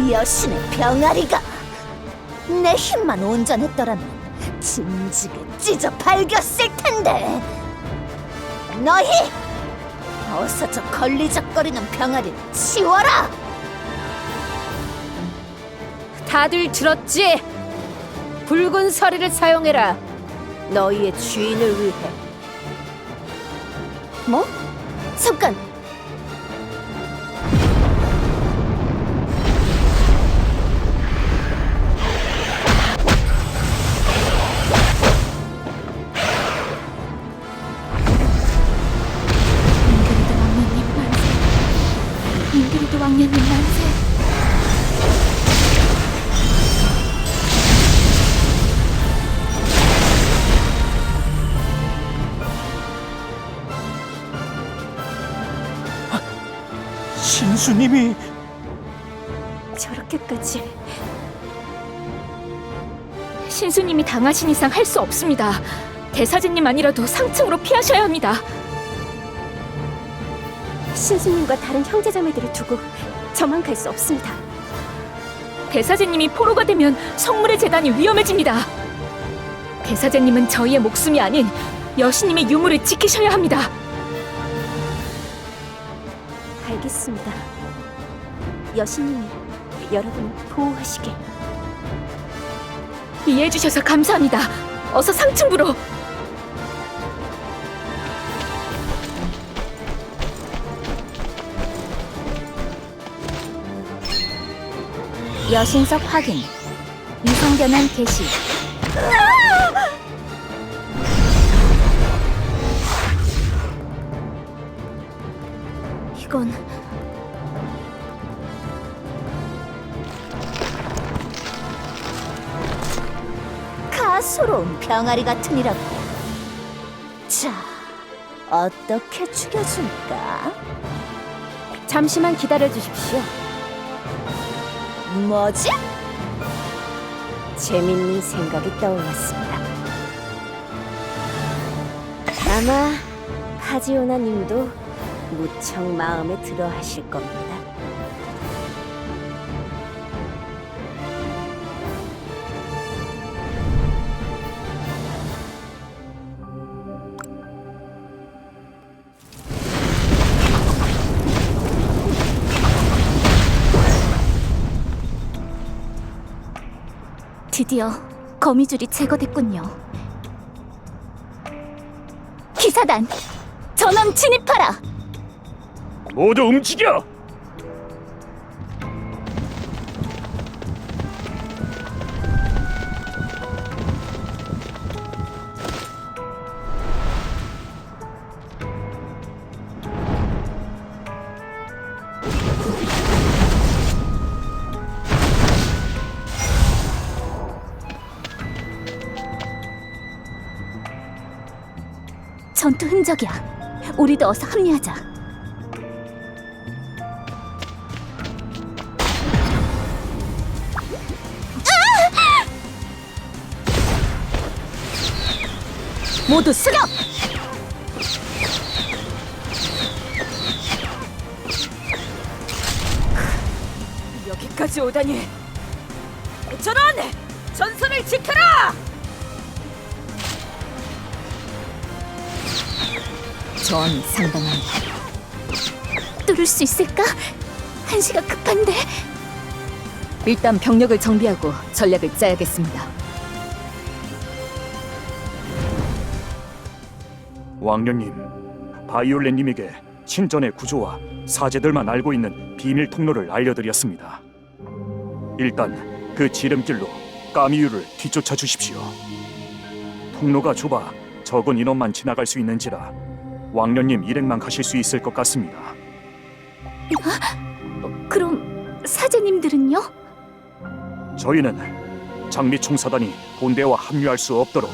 여신의 병아리가 내 힘만 온전했더라면 진지게 찢어 발겼을 텐데. 너희 어서 저 걸리적거리는 병아리를 치워라. 다들 들었지? 붉은 서리를 사용해라. 너희의 주인을 위해. 뭐? 잠깐. 잉그리드 왕녀님 만세. 신수님이 저렇게까지. 신수님이 당하신 이상 할 수 없습니다. 대사제님만이라도 상층으로 피하셔야 합니다. 신수님과 다른 형제자매들을 두고 저만 갈 수 없습니다. 대사제님이 포로가 되면 성물의 재단이 위험해집니다. 대사제님은 저희의 목숨이 아닌 여신님의 유물을 지키셔야 합니다. 알겠습니다. 여신님이 여러분을 보호하시게. 이해해주셔서 감사합니다. 어서 상층부로. 여신석 확인. 위성변환 개시. 이건 가소로운 병아리 같으니라고. 자, 어떻게 죽여줄까? 잠시만 기다려 주십시오. 뭐지? 재밌는 생각이 떠올랐습니다. 아마 카지오나 님도 무척 마음에 들어 하실 겁니다. 드디어 거미줄이 제거됐군요. 기사단, 전원 진입하라! 모두 움직여! 전투 흔적이야. 우리도 어서 합류하자. 모두 수격! 여기까지 오다니. 전원! 전선을 지켜라! 저항이 상당합니다. 뚫을 수 있을까? 한시가 급한데. 일단 병력을 정비하고 전략을 짜야겠습니다. 왕녀님, 바이올렛님에게 신전의 구조와 사제들만 알고 있는 비밀 통로를 알려드렸습니다. 일단 그 지름길로 까미유를 뒤쫓아 주십시오. 통로가 좁아 적은 인원만 지나갈 수 있는지라 왕녀님 일행만 가실 수 있을 것 같습니다. 그럼 사제님들은요? 저희는 장미총사단이 본대와 합류할 수 없도록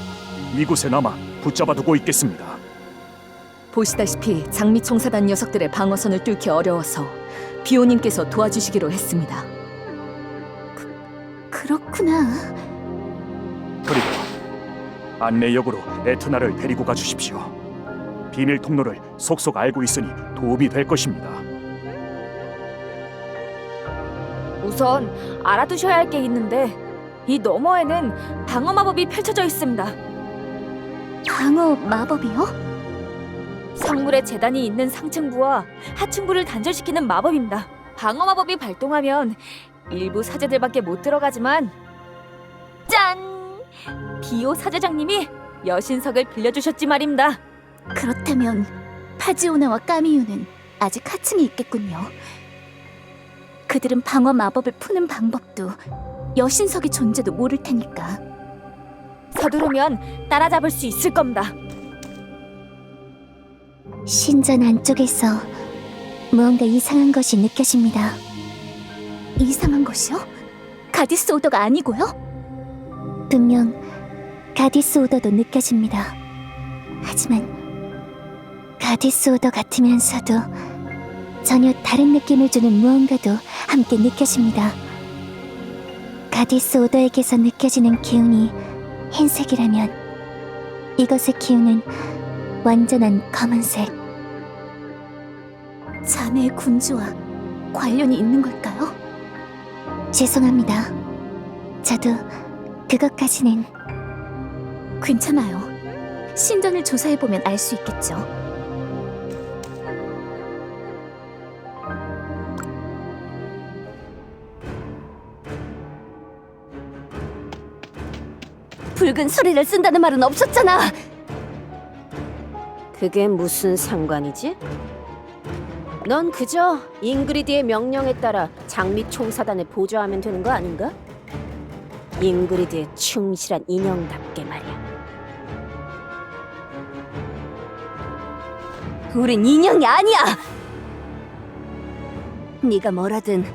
이곳에 남아 붙잡아두고 있겠습니다. 보시다시피 장미총사단 녀석들의 방어선을 뚫기 어려워서 비오님께서 도와주시기로 했습니다. 그렇구나. 그리고 안내역으로 에트나를 데리고 가주십시오. 비밀 통로를 속속 알고 있으니 도움이 될 것입니다. 우선 알아두셔야 할 게 있는데 이 너머에는 방어 마법이 펼쳐져 있습니다. 방어 마법이요? 성물의 재단이 있는 상층부와 하층부를 단절시키는 마법입니다. 방어 마법이 발동하면 일부 사제들밖에 못 들어가지만 짠! 비오 사제장님이 여신석을 빌려주셨지 말입니다. 그렇다면 파지오나와 까미유는 아직 하층에 있겠군요. 그들은 방어 마법을 푸는 방법도 여신석의 존재도 모를 테니까. 서두르면 따라잡을 수 있을 겁니다. 신전 안쪽에서 무언가 이상한 것이 느껴집니다. 이상한 것이요? 가디스 오더가 아니고요? 분명 가디스 오더도 느껴집니다. 하지만 가디스 오더 같으면서도 전혀 다른 느낌을 주는 무언가도 함께 느껴집니다. 가디스 오더에게서 느껴지는 기운이 흰색이라면 이것의 기운은 완전한 검은색. 자네의 군주와 관련이 있는 걸까요? 죄송합니다. 저도 그것까지는... 괜찮아요. 신전을 조사해보면 알 수 있겠죠. 붉은 소리를 쓴다는 말은 없었잖아. 그게 무슨 상관이지? 넌 그저 잉그리드의 명령에 따라 장미 총사단을 보조하면 되는 거 아닌가? 잉그리드의 충실한 인형답게 말이야. 우린 인형이 아니야. 네가 뭐라든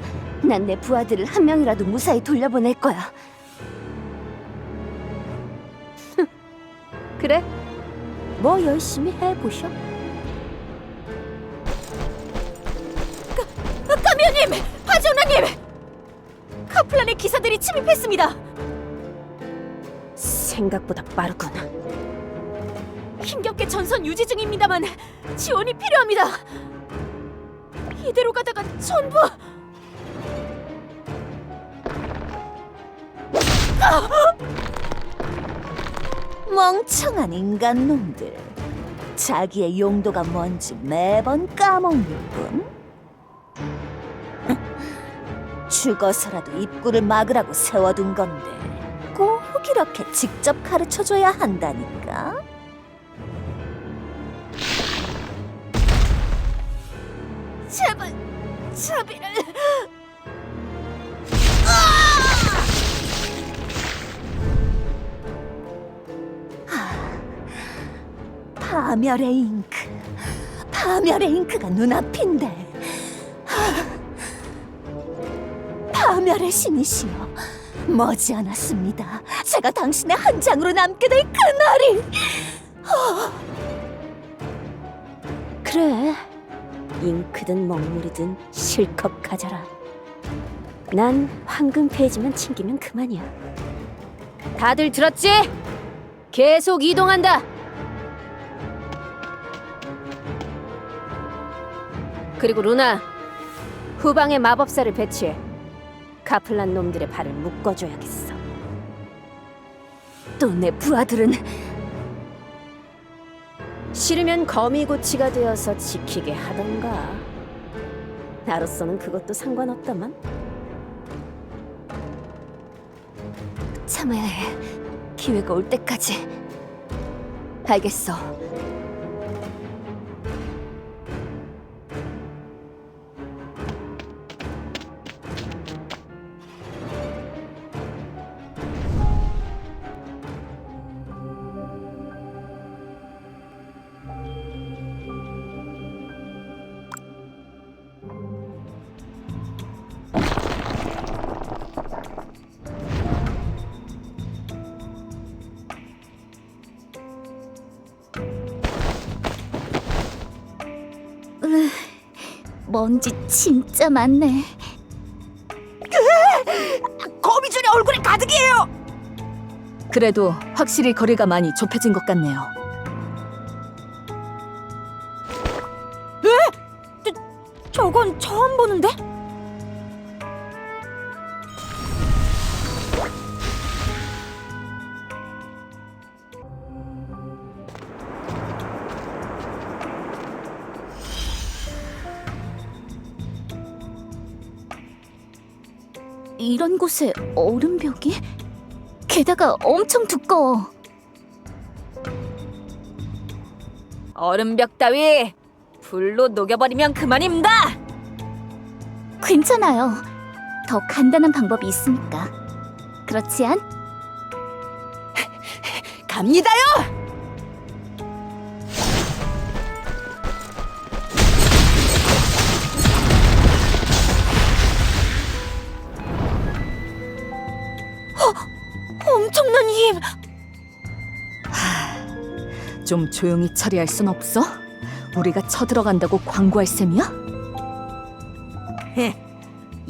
난 내 부하들을 한 명이라도 무사히 돌려보낼 거야. 그래? 뭐 열심히 해보셔. 까미오님! 파지오나님! 카플란의 기사들이 침입했습니다. 생각보다 빠르구나. 힘겹게 전선 유지 중입니다만 지원이 필요합니다. 이대로 가다가 전부... 멍청한 인간놈들. 자기의 용도가 뭔지 매번 까먹는 분. 죽어서라도 입구를 막으라고 세워둔 건데 꼭 이렇게 직접 가르쳐줘야 한다니까. 제발 자비를... 파멸의 잉크. 파멸의 잉크가 눈앞인데. 파멸의 신이시여, 머지않았습니다. 제가 당신의 한 장으로 남게 될 그날이. 그래. 잉크든 먹물이든 실컷 가져라. 난 황금 페이지만 챙기면 그만이야. 다들 들었지? 계속 이동한다. 그리고 루나, 후방에 마법사를 배치해. 카플란 놈들의 발을 묶어줘야겠어. 또 내 부하들은 싫으면 거미고치가 되어서 지키게 하던가. 나로서는 그것도 상관없다만. 참아야 해. 기회가 올 때까지. 알겠어. 먼지 진짜 많네. 거미줄이 얼굴에 가득이에요. 그래도 확실히 거리가 많이 좁혀진 것 같네요. 저건 처음 보는데? 이런 곳에 얼음벽이? 게다가 엄청 두꺼워. 얼음벽 따위 불로 녹여버리면 그만입니다. 괜찮아요. 더 간단한 방법이 있으니까. 그렇지 않? 갑니다요. 엄청난 힘. 좀 조용히 처리할 순 없어? 우리가 쳐들어간다고 광고할 셈이야?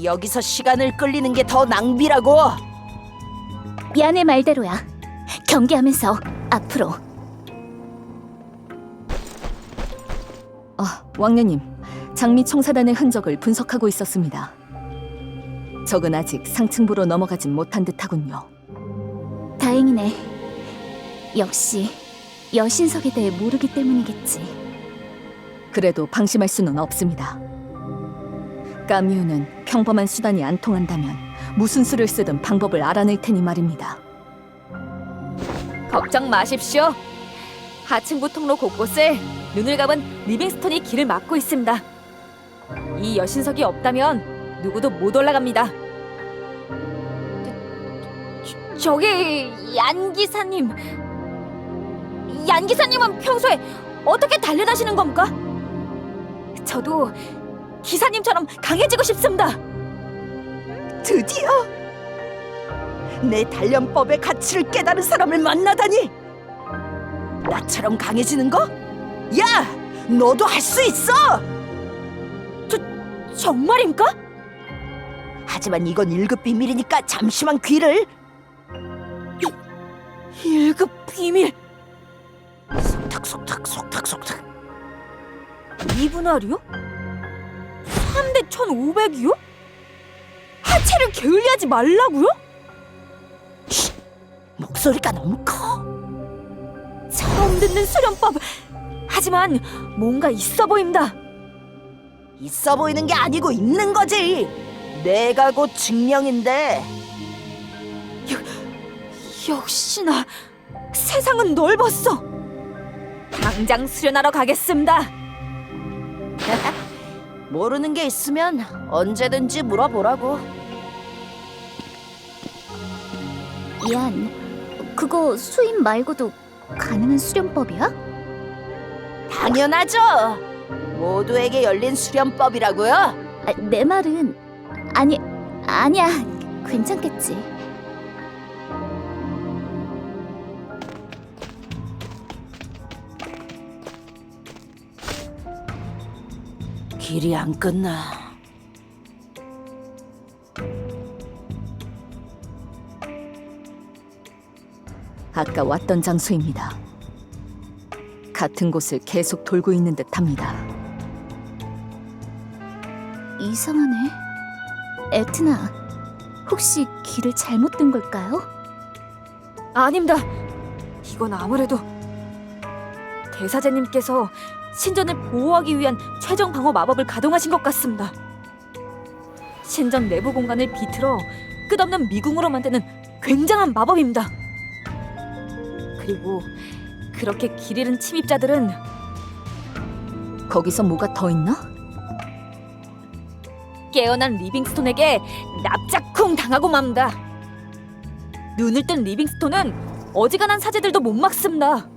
여기서 시간을 끌리는 게 더 낭비라고. 미안해 말대로야. 경계하면서 앞으로. 왕녀님, 장미 청사단의 흔적을 분석하고 있었습니다. 적은 아직 상층부로 넘어가진 못한 듯하군요. 다행이네. 역시 여신석에 대해 모르기 때문이겠지. 그래도 방심할 수는 없습니다. 까뮤는 평범한 수단이 안 통한다면 무슨 수를 쓰든 방법을 알아낼 테니 말입니다. 걱정 마십시오. 하층부 통로 곳곳에 눈을 감은 리빙스톤이 길을 막고 있습니다. 이 여신석이 없다면 누구도 못 올라갑니다. 저기 얀 기사님. 얀 기사님은 평소에 어떻게 단련하시는 겁니까? 저도 기사님처럼 강해지고 싶습니다. 드디어 내 단련법의 가치를 깨달은 사람을 만나다니. 나처럼 강해지는 거? 야, 너도 할 수 있어. 정말입니까? 하지만 이건 1급 비밀이니까 잠시만 귀를. 1급 비밀. 속닥속닥 속닥속닥. 2분할이요? 3대 1500이요? 하체를 게을리하지 말라고요? 목소리가 너무 커. 처음 듣는 수련법. 하지만 뭔가 있어 보인다. 있어 보이는 게 아니고 있는 거지. 내가 곧 증명인데. 역시나 세상은 넓었어. 당장 수련하러 가겠습니다. 모르는 게 있으면 언제든지 물어보라고. 이안, 그거 수임 말고도 가능한 수련법이야? 당연하죠. 모두에게 열린 수련법이라고요. 내 말은 아니야. 괜찮겠지. 길이 안 끝나. 아까 왔던 장소입니다. 같은 곳을 계속 돌고 있는 듯합니다. 이상하네. 에트나, 혹시 길을 잘못 든 걸까요? 아닙니다. 이건 아무래도 대사제님께서 신전을 보호하기 위한 최종 방어 마법을 가동하신 것 같습니다. 신전 내부 공간을 비틀어 끝없는 미궁으로 만드는 굉장한 마법입니다. 그리고 그렇게 길 잃은 침입자들은 거기서 뭐가 더 있나? 깨어난 리빙스톤에게 납작쿵 당하고 맙니다. 눈을 뜬 리빙스톤은 어지간한 사제들도 못 막습니다.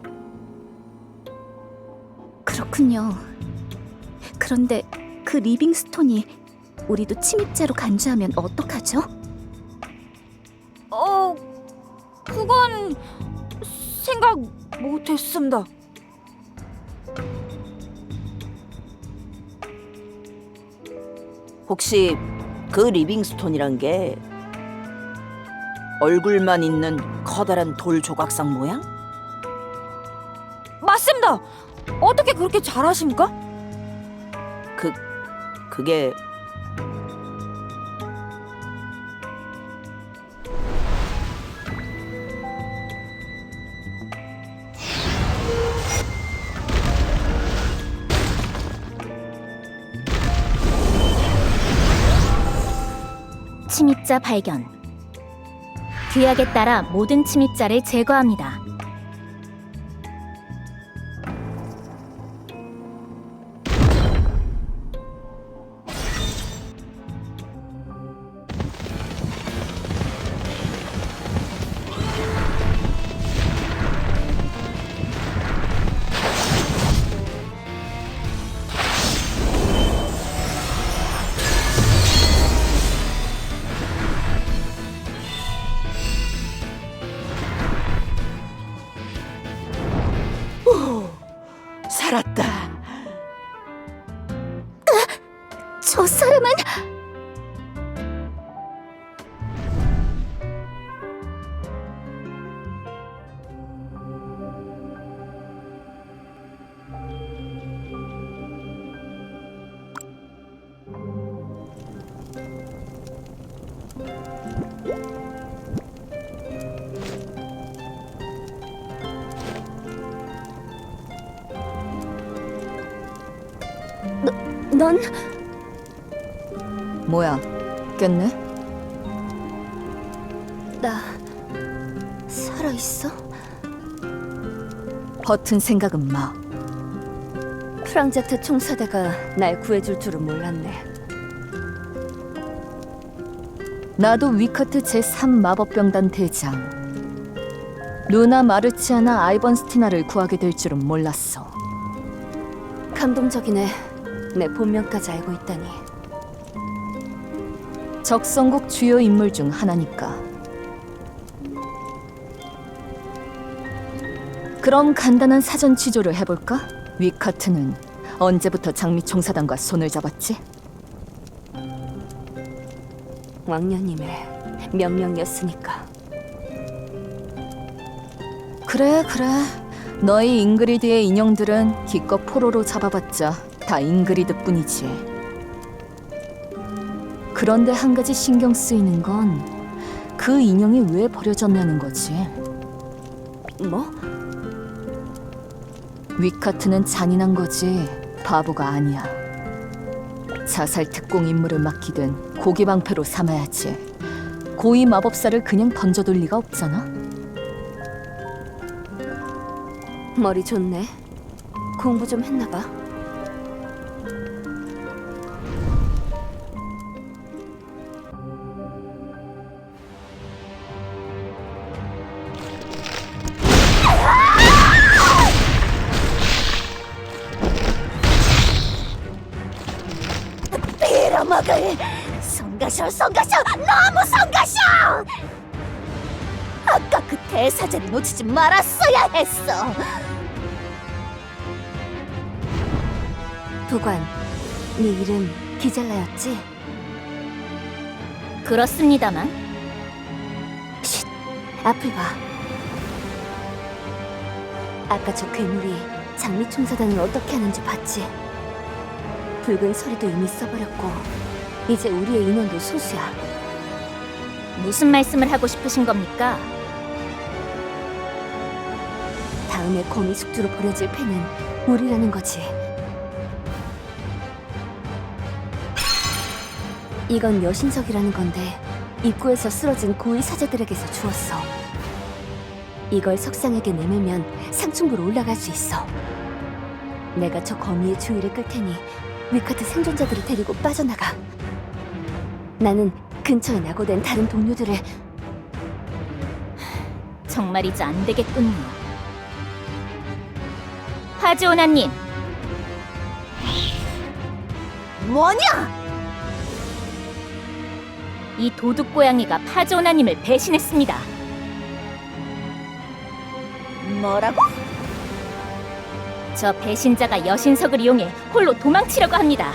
그렇군요. 그런데 그 리빙스톤이 우리도 침입자로 간주하면 어떡하죠? 그건 생각 못했습니다. 혹시 그 리빙스톤이란 게 얼굴만 있는 커다란 돌 조각상 모양? 맞습니다. 어떻게 그렇게 잘하십니까? 그게 침입자 발견. 규약에 따라 모든 침입자를 제거합니다. 살았다. 저 사람은 넌 뭐야, 깼네? 나 살아있어? 허튼 생각은 마. 프랑제트 총사대가 날 구해줄 줄은 몰랐네. 나도 위카트 제3마법병단 대장 루나 마르치아나 아이번스티나를 구하게 될 줄은 몰랐어. 감동적이네. 내 본명까지 알고 있다니. 적성국 주요 인물 중 하나니까. 그럼 간단한 사전 취조를 해볼까? 위카트는 언제부터 장미총사단과 손을 잡았지? 왕녀님의 명령이었으니까. 그래. 너희 잉그리드의 인형들은 기껏 포로로 잡아봤자 다 잉그리드뿐이지. 그런데 한 가지 신경 쓰이는 건 그 인형이 왜 버려졌냐는 거지. 뭐? 위카트는 잔인한 거지 바보가 아니야. 자살 특공 임무를 맡기든 고기 방패로 삼아야지. 고위 마법사를 그냥 던져둘 리가 없잖아. 머리 좋네. 공부 좀 했나봐. 빌어먹을 성가셔 너무 성가셔. 아까 그 대사제를 놓치지 말았어야 했어. 부관, 네 이름 기잘라였지? 그렇습니다만. 쉿, 앞을 봐. 아까 저 괴물이 장미총사단을 어떻게 하는지 봤지? 붉은 서리도 이미 써버렸고 이제 우리의 인원도 소수야. 무슨 말씀을 하고 싶으신 겁니까? 다음에 거미 숙주로 버려질 패는 우리라는 거지. 이건 여신석이라는 건데 입구에서 쓰러진 고위 사제들에게서 주웠어. 이걸 석상에게 내밀면 상층부로 올라갈 수 있어. 내가 저 거미의 주위를 끌 테니 위카트 생존자들을 데리고 빠져나가. 나는 근처에 낙오된 다른 동료들을. 정말이지 안 되겠군요. 하지오나님, 뭐냐? 이 도둑고양이가 파지오나님을 배신했습니다. 뭐라고? 저 배신자가 여신석을 이용해 홀로 도망치려고 합니다.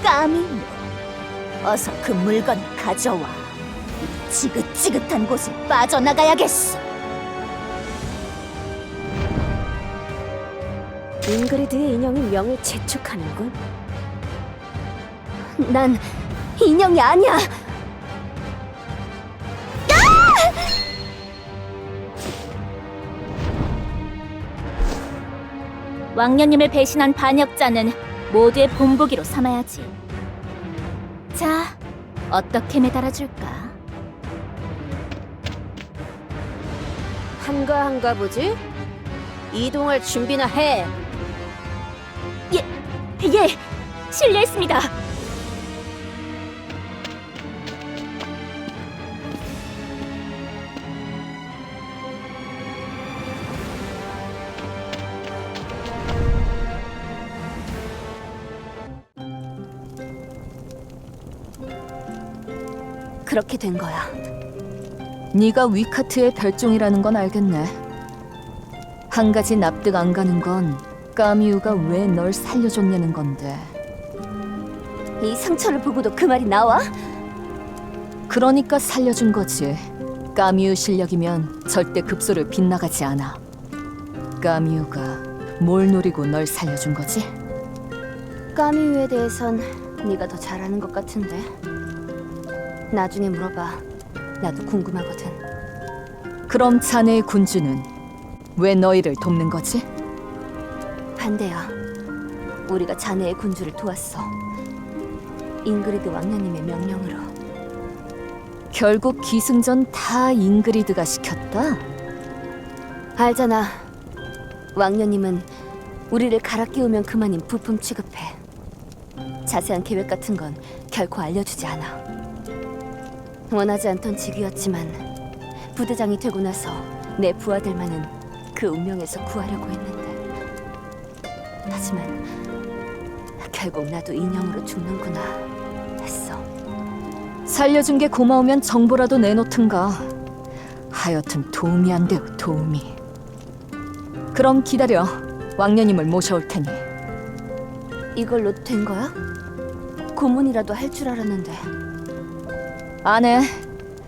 까미, 어서 그 물건을 가져와. 이 지긋지긋한 곳을 빠져나가야겠어. 잉그리드의 인형이 명을 재촉하는군. 난 인형이 아니야. 왕녀님을 배신한 반역자는 모두의 본보기로 삼아야지. 어떻게 매달아줄까? 한가한가 보지? 이동할 준비나 해. 예, 실례했습니다. 그렇게 된 거야. 네가 위카트의 별종이라는 건 알겠네. 한 가지 납득 안 가는 건 까미우가 왜 널 살려줬냐는 건데. 이 상처를 보고도 그 말이 나와? 그러니까 살려준 거지. 까미우 실력이면 절대 급소를 빗나가지 않아. 까미우가 뭘 노리고 널 살려준 거지? 까미유에 대해선 네가 더 잘 아는 것 같은데. 나중에 물어봐. 나도 궁금하거든. 그럼 자네의 군주는 왜 너희를 돕는 거지? 반대야. 우리가 자네의 군주를 도왔어. 잉그리드 왕녀님의 명령으로. 결국 기승전 다 잉그리드가 시켰다? 알잖아. 왕녀님은 우리를 갈아 끼우면 그만인 부품 취급해. 자세한 계획 같은 건 결코 알려주지 않아. 원하지 않던 직위였지만 부대장이 되고 나서 내 부하들만은 그 운명에서 구하려고 했는데. 하지만 결국 나도 인형으로 죽는구나 했어. 살려준 게 고마우면 정보라도 내놓든가. 하여튼 도움이 안 돼요, 도움이. 그럼 기다려. 왕녀님을 모셔올 테니. 이걸로 된 거야? 고문이라도 할 줄 알았는데. 안 해.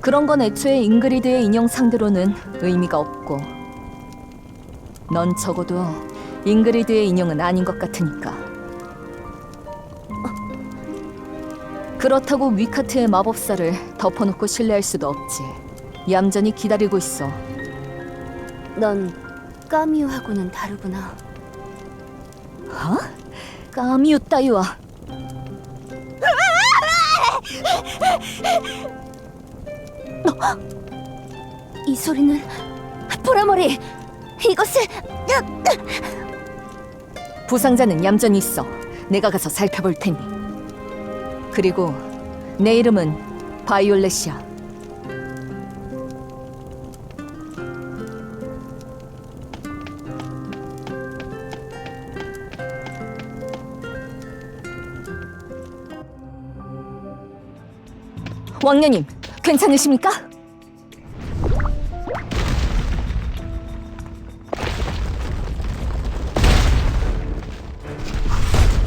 그런 건 애초에 잉그리드의 인형 상대로는 의미가 없고. 넌 적어도 잉그리드의 인형은 아닌 것 같으니까. 그렇다고 위카트의 마법사를 덮어놓고 신뢰할 수도 없지. 얌전히 기다리고 있어. 넌 까미우하고는 다르구나. 어? 까미우 따위와. 이 소리는 보라머리. 이것을 부상자는 얌전히 있어. 내가 가서 살펴볼 테니. 그리고 내 이름은 바이올렛이야. 왕녀님, 괜찮으십니까?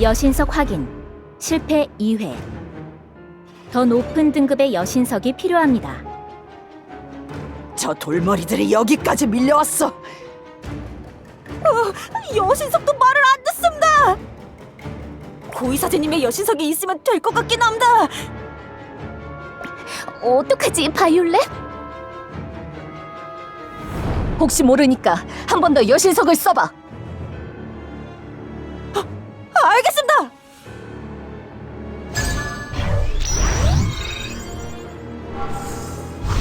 여신석 확인. 실패 2회. 더 높은 등급의 여신석이 필요합니다. 저 돌머리들이 여기까지 밀려왔어. 여신석도 말을 안 듣습니다. 고위사제님의 여신석이 있으면 될 것 같긴 합니다. 어떡하지, 바이올렛? 혹시 모르니까 한 번 더 여신석을 써봐. 알겠습니다.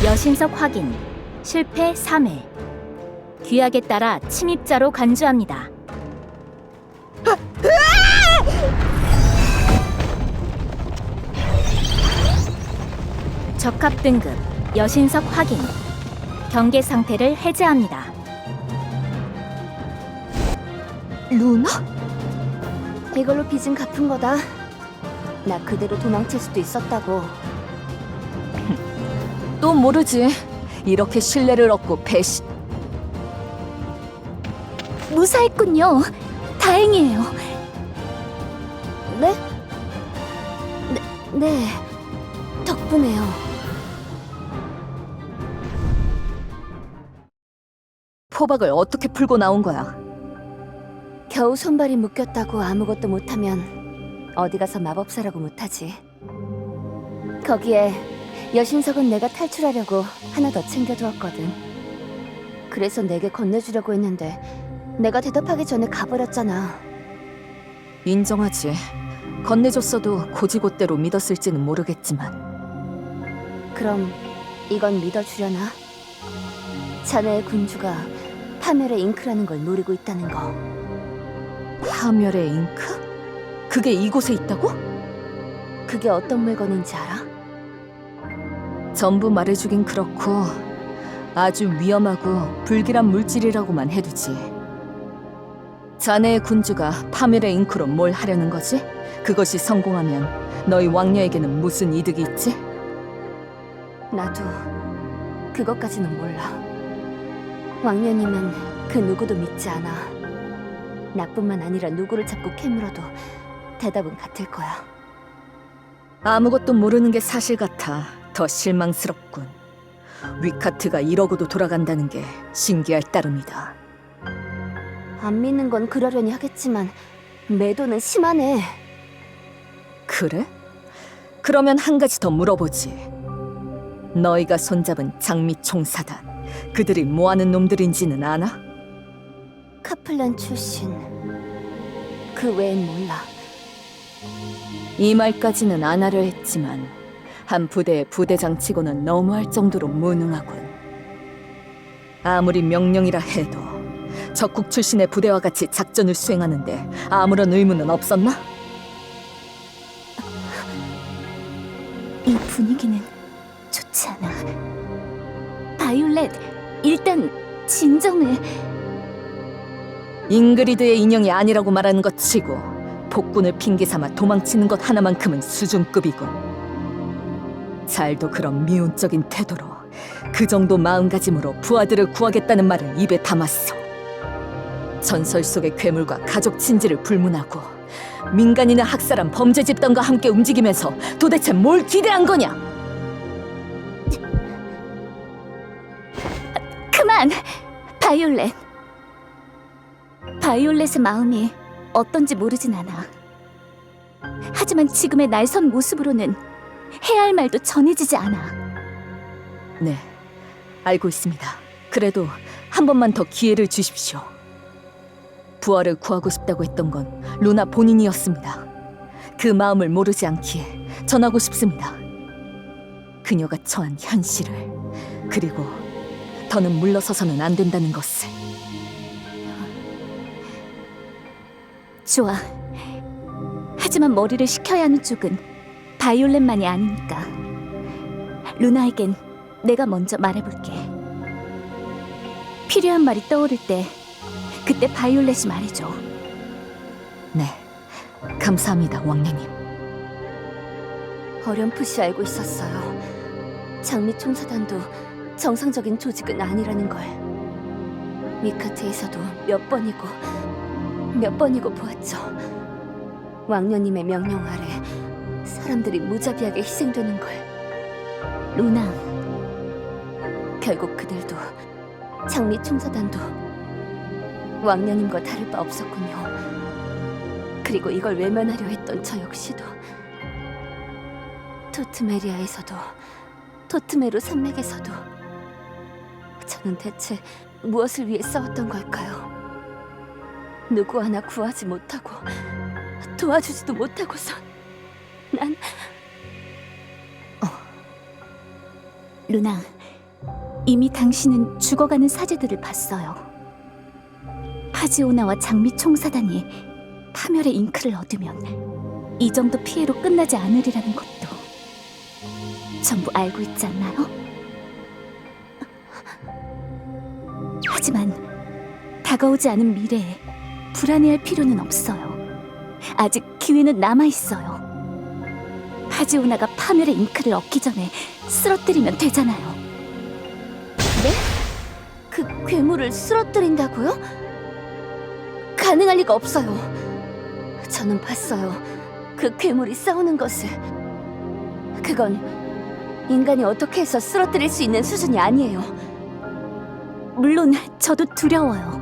여신석 확인. 실패 3회. 규약에 따라 침입자로 간주합니다. 적합 등급 여신석 확인. 경계 상태를 해제합니다. 루나? 이걸로 빚은 갚은 거다. 나 그대로 도망칠 수도 있었다고. 또 모르지. 이렇게 신뢰를 얻고 배신. 무사했군요. 다행이에요. 네? 네. 덕분에요. 포박을 어떻게 풀고 나온 거야? 겨우 손발이 묶였다고 아무것도 못하면 어디 가서 마법사라고 못하지. 거기에 여신석은 내가 탈출하려고 하나 더 챙겨두었거든. 그래서 내게 건네주려고 했는데 내가 대답하기 전에 가버렸잖아. 인정하지. 건네줬어도 고지곳대로 믿었을지는 모르겠지만. 그럼 이건 믿어주려나? 자네의 군주가 파멸의 잉크라는 걸 노리고 있다는 거. 파멸의 잉크? 그게 이곳에 있다고? 그게 어떤 물건인지 알아? 전부 말해주긴 그렇고 아주 위험하고 불길한 물질이라고만 해두지. 자네의 군주가 파멸의 잉크로 뭘 하려는 거지? 그것이 성공하면 너희 왕녀에게는 무슨 이득이 있지? 나도 그것까지는 몰라. 왕녀님은 그 누구도 믿지 않아. 나뿐만 아니라 누구를 잡고 캐물어도 대답은 같을 거야. 아무것도 모르는 게 사실 같아 더 실망스럽군. 위카트가 이러고도 돌아간다는 게 신기할 따름이다. 안 믿는 건 그러려니 하겠지만 매도는 심하네. 그래? 그러면 한 가지 더 물어보지. 너희가 손잡은 장미 총사단, 그들이 뭐하는 놈들인지는 아나? 카플란 출신. 그 외엔 몰라. 이 말까지는 안 하려 했지만 한 부대의 부대장치고는 너무할 정도로 무능하군. 아무리 명령이라 해도 적국 출신의 부대와 같이 작전을 수행하는데 아무런 의무는 없었나? 이 분위기는 좋지 않아. 바이올렛, 일단 진정을. 잉그리드의 인형이 아니라고 말하는 것 치고 폭군을 핑계삼아 도망치는 것 하나만큼은 수준급이군. 잘도 그런 미온적인 태도로 그 정도 마음가짐으로 부하들을 구하겠다는 말을 입에 담았어. 전설 속의 괴물과 가족 친지를 불문하고 민간인을 학살한 범죄 집단과 함께 움직이면서 도대체 뭘 기대한 거냐? 그만! 바이올렛. 바이올렛의 마음이 어떤지 모르진 않아. 하지만 지금의 날선 모습으로는 해야 할 말도 전해지지 않아. 네, 알고 있습니다. 그래도 한 번만 더 기회를 주십시오. 부하를 구하고 싶다고 했던 건 루나 본인이었습니다. 그 마음을 모르지 않기에 전하고 싶습니다. 그녀가 처한 현실을, 그리고 더는 물러서서는 안 된다는 것을. 좋아. 하지만 머리를 식혀야 하는 쪽은 바이올렛만이 아니니까. 루나에겐 내가 먼저 말해볼게. 필요한 말이 떠오를 때 그때 바이올렛이 말해줘. 네, 감사합니다, 왕녀님. 어렴풋이 알고 있었어요. 장미 총사단도 정상적인 조직은 아니라는 걸. 위카트에서도 몇 번이고 보았죠. 왕녀님의 명령 아래 사람들이 무자비하게 희생되는 걸. 루나, 결국 그들도 장미 총사단도 왕녀님과 다를 바 없었군요. 그리고 이걸 외면하려 했던 저 역시도 토트메리아에서도 토트메루 산맥에서도 저는 대체 무엇을 위해 싸웠던 걸까요? 누구 하나 구하지 못하고 도와주지도 못하고선 난 루나, 이미 당신은 죽어가는 사제들을 봤어요. 파지오나와 장미 총사단이 파멸의 잉크를 얻으면 이 정도 피해로 끝나지 않으리라는 것도 전부 알고 있지 않나요? 하지만 다가오지 않은 미래에 불안해할 필요는 없어요. 아직 기회는 남아있어요. 파지오나가 파멸의 잉크를 얻기 전에 쓰러뜨리면 되잖아요. 그 괴물을 쓰러뜨린다고요? 가능할 리가 없어요. 저는 봤어요. 그 괴물이 싸우는 것을. 그건 인간이 어떻게 해서 쓰러뜨릴 수 있는 수준이 아니에요. 물론 저도 두려워요.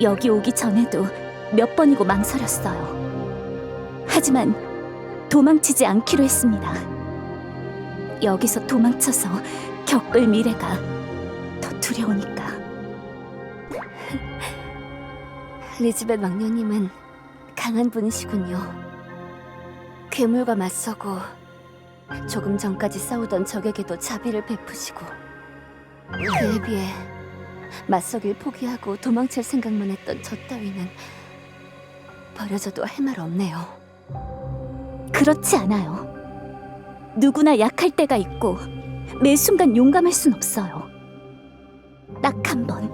여기 오기 전에도 몇 번이고 망설였어요. 하지만 도망치지 않기로 했습니다. 여기서 도망쳐서 겪을 미래가 더 두려우니까. 리즈벳 왕녀님은 강한 분이시군요. 괴물과 맞서고 조금 전까지 싸우던 적에게도 자비를 베푸시고 그에 비해 맞서길 포기하고 도망칠 생각만 했던 저 따위는 버려져도 할 말 없네요. 그렇지 않아요. 누구나 약할 때가 있고 매 순간 용감할 순 없어요. 딱 한 번,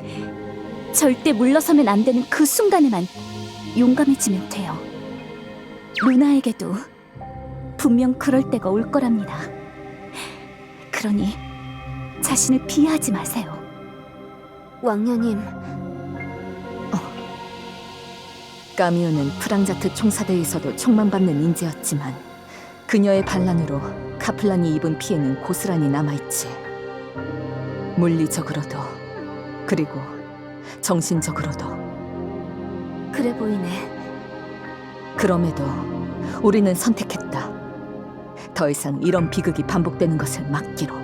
절대 물러서면 안 되는 그 순간에만 용감해지면 돼요. 루나에게도 분명 그럴 때가 올 거랍니다. 그러니 자신을 비하하지 마세요. 왕녀님, 까미우는 프랑자트 총사대에서도 총만 받는 인재였지만 그녀의 반란으로 카플란이 입은 피해는 고스란히 남아있지. 물리적으로도 그리고 정신적으로도. 그래 보이네. 그럼에도 우리는 선택했다. 더 이상 이런 비극이 반복되는 것을 막기로.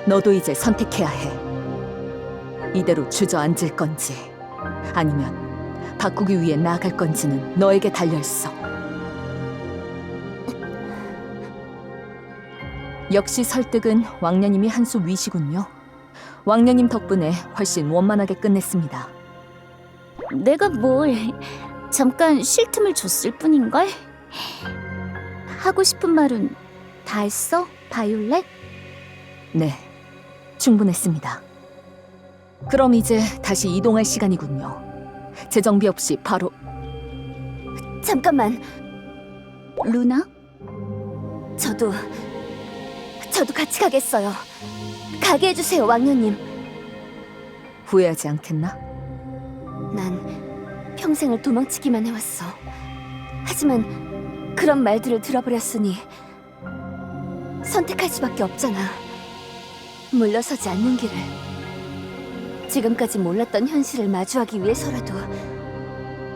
너도 이제 선택해야 해. 이대로 주저앉을 건지 아니면 바꾸기 위해 나아갈 건지는 너에게 달려있어. 역시 설득은 왕녀님이 한 수 위시군요. 왕녀님 덕분에 훨씬 원만하게 끝냈습니다. 내가 뭘 잠깐 쉴 틈을 줬을 뿐인걸? 하고 싶은 말은 다 했어, 바이올렛? 네, 충분했습니다. 그럼 이제 다시 이동할 시간이군요. 재정비 없이 바로. 잠깐만, 루나? 저도 같이 가겠어요. 가게 해주세요, 왕녀님. 후회하지 않겠나? 난 평생을 도망치기만 해왔어. 하지만 그런 말들을 들어버렸으니 선택할 수밖에 없잖아. 물러서지 않는 길을. 지금까지 몰랐던 현실을 마주하기 위해서라도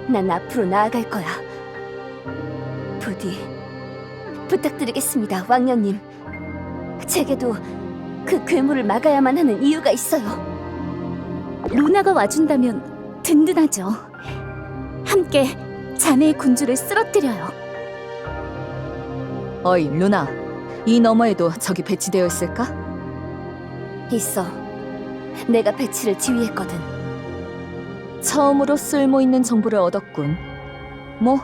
난 앞으로 나아갈 거야. 부디 부탁드리겠습니다, 왕녀님. 제게도 그 괴물을 막아야만 하는 이유가 있어요. 루나가 와준다면 든든하죠. 함께 자네의 군주를 쓰러뜨려요. 어이, 루나. 이 너머에도 적이 배치되어 있을까? 있어. 내가 배치를 지휘했거든. 처음으로 쓸모 있는 정보를 얻었군. 뭐,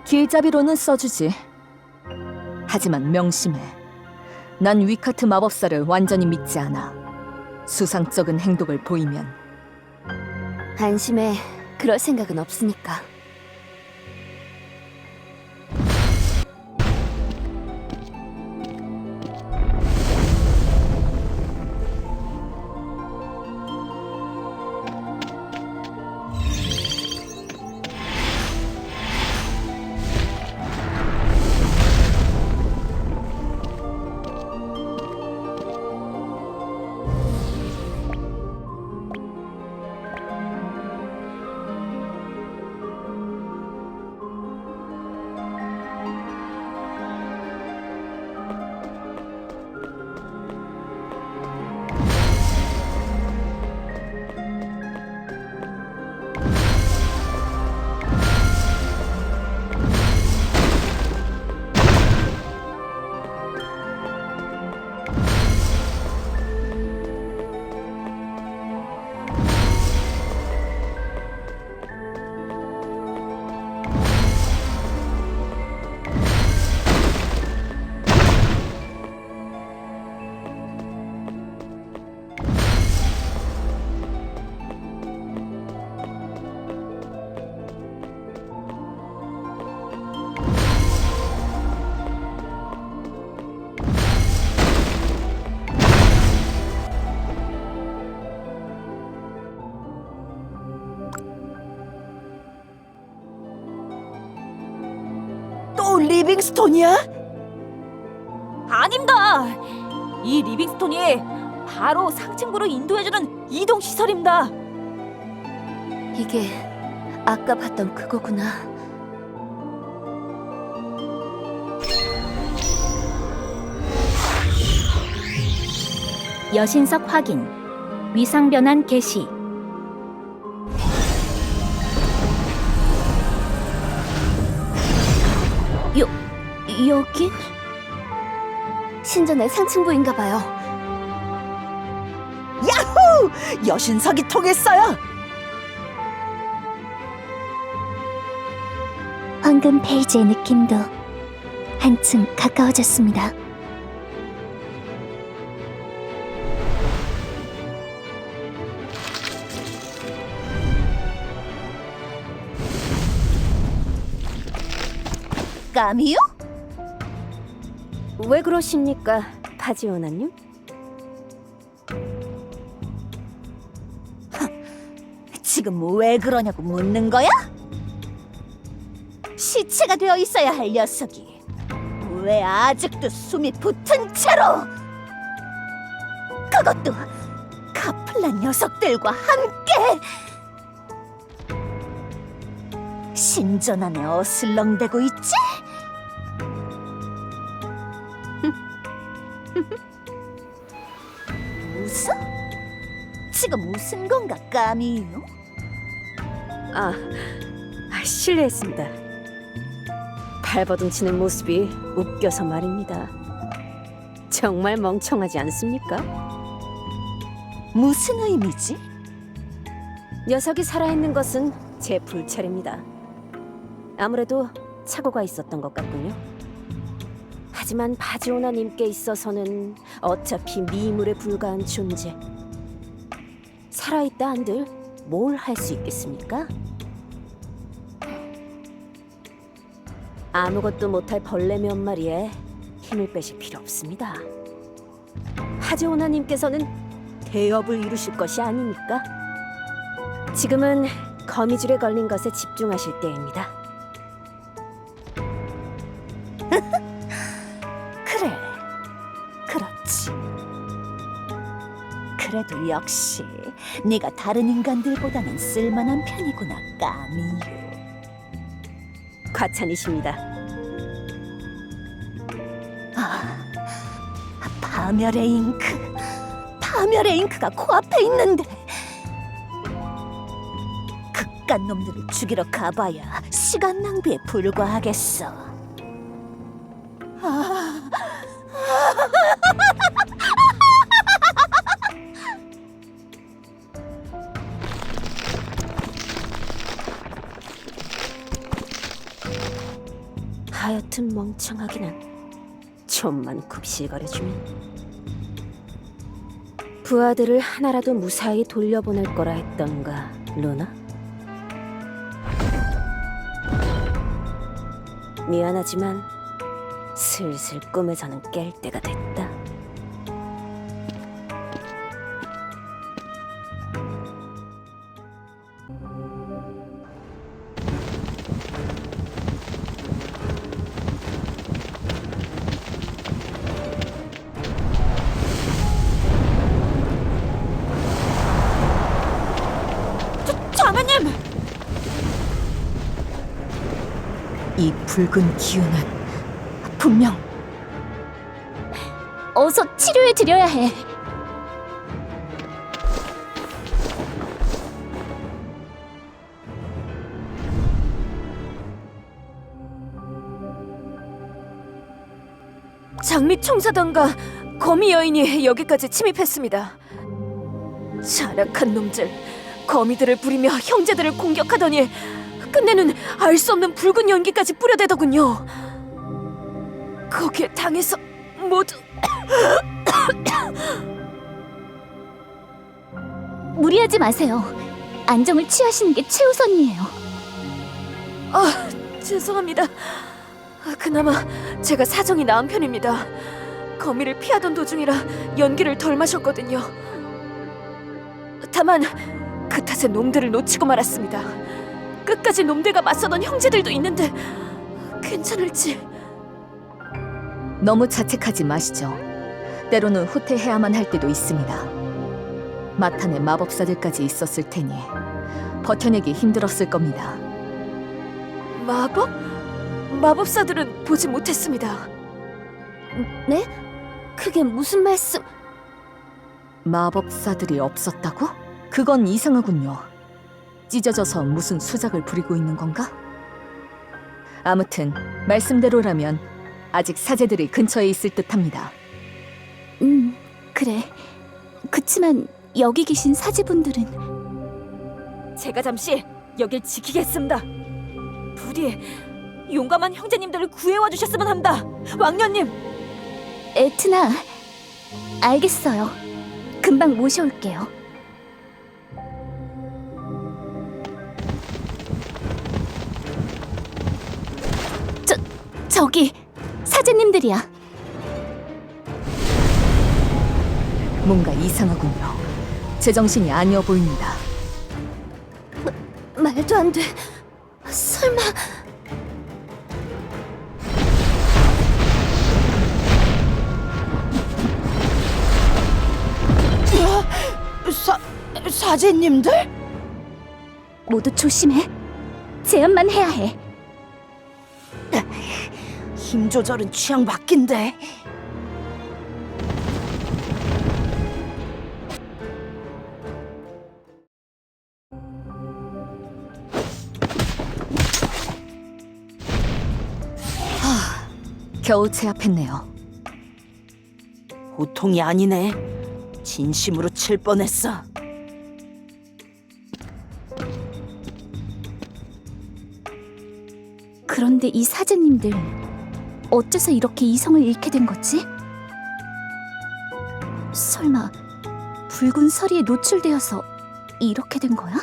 길잡이로는 써주지. 하지만 명심해. 난 위카트 마법사를 완전히 믿지 않아. 수상쩍은 행동을 보이면. 안심해. 그럴 생각은 없으니까. 또 리빙스톤이야? 아닙니다. 이 리빙스톤이 바로 상층부로 인도해주는 이동 시설입니다. 이게 아까 봤던 그거구나. 여신석 확인, 위상 변환 개시. 여긴? 신전의 상층부인가 봐요. 여신석이 통했어요. 황금 페이지의 느낌도 한층 가까워졌습니다. 까미요? 왜 그러십니까, 파지오나님? 지금 왜 그러냐고 묻는 거야? 시체가 되어 있어야 할 녀석이 왜 아직도 숨이 붙은 채로, 그것도 카플란 녀석들과 함께 신전 안에 어슬렁대고 있지? 웃어? 지금 웃은 건가, 까미요? 실례했습니다. 발버둥치는 모습이 웃겨서 말입니다. 정말 멍청하지 않습니까? 무슨 의미지? 녀석이 살아있는 것은 제 불찰입니다. 아무래도 착오가 있었던 것 같군요. 하지만 바지오나님께 있어서는 어차피 미물에 불과한 존재. 살아있다 한들 뭘 할 수 있겠습니까? 아무것도 못할 벌레 몇 마리에 힘을 빼실 필요 없습니다. 바지오나님께서는 대업을 이루실 것이 아닙니까? 지금은 거미줄에 걸린 것에 집중하실 때입니다. 그래, 그렇지. 그래도 역시 네가 다른 인간들보다는 쓸만한 편이구나, 까미유. 과찬이십니다. 파멸의 잉크, 파멸의 잉크가 코앞에 있는데 극간 놈들을 죽이러 가봐야 시간 낭비에 불과하겠어. 하여튼 멍청하기는. 좀만 굽실거려주면. 부하들을 하나라도 무사히 돌려보낼 거라 했던가, 루나? 미안하지만 슬슬 꿈에서는 깰 때가 됐다. 장하님! 이 붉은 기운은 분명 어서 치료해 드려야 해. 장미 총사단과 거미 여인이 여기까지 침입했습니다. 잔악한 놈들, 거미들을 부리며 형제들을 공격하더니 끝내는 알 수 없는 붉은 연기까지 뿌려대더군요. 거기에 당해서 모두 무리하지 마세요. 안정을 취하시는 게 최우선이에요. 죄송합니다. 그나마 제가 사정이 나은 편입니다. 거미를 피하던 도중이라 연기를 덜 마셨거든요. 다만 그 탓에 놈들을 놓치고 말았습니다. 끝까지 놈들과 맞서던 형제들도 있는데 괜찮을지. 너무 자책하지 마시죠. 때로는 후퇴해야만 할 때도 있습니다. 마탄의 마법사들까지 있었을 테니 버텨내기 힘들었을 겁니다. 마법? 마법사들은 보지 못했습니다. 네? 그게 무슨 말씀? 마법사들이 없었다고? 그건 이상하군요. 찢어져서 무슨 수작을 부리고 있는 건가? 아무튼 말씀대로라면 아직 사제들이 근처에 있을 듯합니다. 그래. 그치만 여기 계신 사제분들은 제가 잠시 여길 지키겠습니다. 부디 용감한 형제님들을 구해와 주셨으면 합니다. 왕녀님. 에트나, 알겠어요. 금방 모셔올게요. 저기 사제님들이야. 뭔가 이상하군요. 제정신이 아니어 보입니다. 말도 안 돼. 설마 사제님들? 모두 조심해. 제압만 해야 해. 힘 조절은 취향 바뀐데. 겨우 제압했네요. 보통이 아니네. 진심으로 칠 뻔했어. 그런데 이 사제님들 어째서 이렇게 이성을 잃게 된 거지? 설마 붉은 서리에 노출되어서 이렇게 된 거야?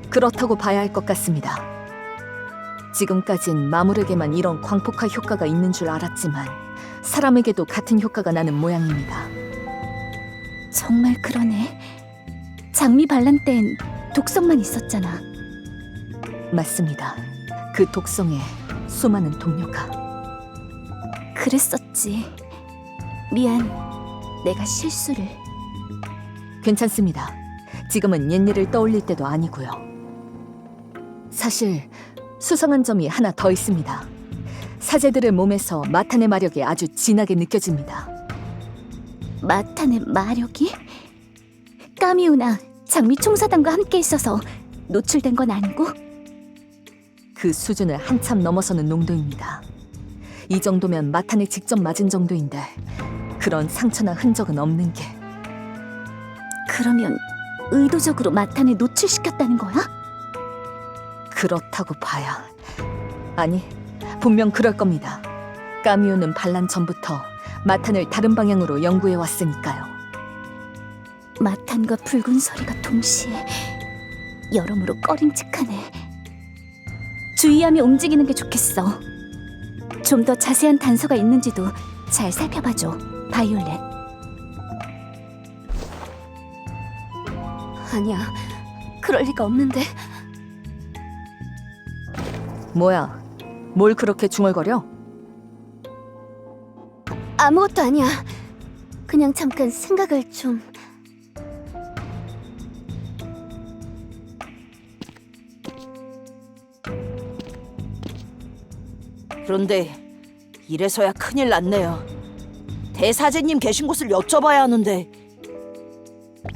그렇다고 봐야 할 것 같습니다. 지금까진 마물에게만 이런 광폭화 효과가 있는 줄 알았지만 사람에게도 같은 효과가 나는 모양입니다. 정말 그러네. 장미 반란 땐 독성만 있었잖아. 맞습니다. 그 독성에 수많은 동료가. 그랬었지. 미안. 내가 실수를. 괜찮습니다. 지금은 옛일을 떠올릴 때도 아니고요. 사실 수상한 점이 하나 더 있습니다. 사제들의 몸에서 마탄의 마력이 아주 진하게 느껴집니다. 마탄의 마력이? 까미우나 장미 총사단과 함께 있어서 노출된 건 아니고? 그 수준을 한참 넘어서는 농도입니다. 이 정도면 마탄에 직접 맞은 정도인데 그런 상처나 흔적은 없는 게. 그러면 의도적으로 마탄을 노출시켰다는 거야? 그렇다고 봐야. 아니, 분명 그럴 겁니다. 까미우는 반란 전부터 마탄을 다른 방향으로 연구해 왔으니까요. 마탄과 붉은 서리가 동시에 여러모로 꺼림칙하네. 주의하며 움직이는 게 좋겠어. 좀 더 자세한 단서가 있는지도 잘 살펴봐줘, 바이올렛. 아니야. 그럴 리가 없는데. 뭐야, 뭘 그렇게 중얼거려? 아무것도 아니야. 그냥 잠깐 생각을 좀. 그런데 이래서야 큰일 났네요. 대사제님 계신 곳을 여쭤봐야 하는데.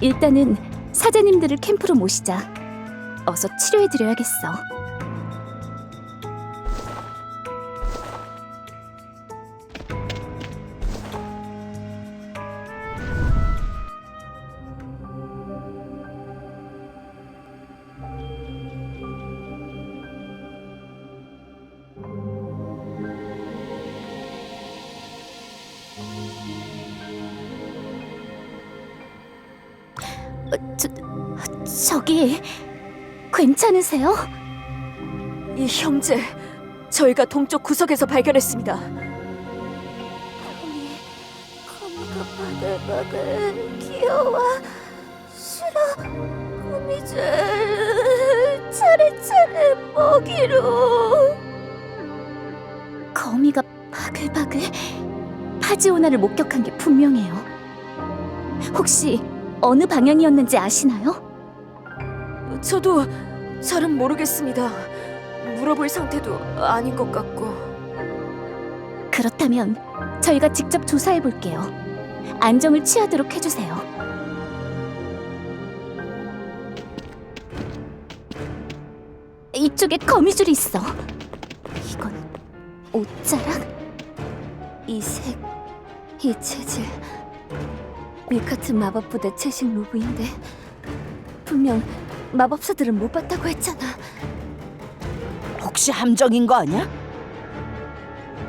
일단은 사제님들을 캠프로 모시자. 어서 치료해드려야겠어. 저기 괜찮으세요? 이 형제, 저희가 동쪽 구석에서 발견했습니다. 거미가 바글바글 귀여워. 싫어. 거미줄 차례차례 먹이로. 거미가 바글바글. 파지오나를 목격한 게 분명해요. 혹시 어느 방향이었는지 아시나요? 저도 잘은 모르겠습니다. 물어볼 상태도 아닌 것 같고. 그렇다면 저희가 직접 조사해 볼게요. 안정을 취하도록 해주세요. 이쪽에 거미줄이 있어. 이건 옷자락? 이 색 이 체질 위카트 마법부대 채식 로브인데 분명 마법사들은 못 봤다고 했잖아. 혹시 함정인 거 아니야?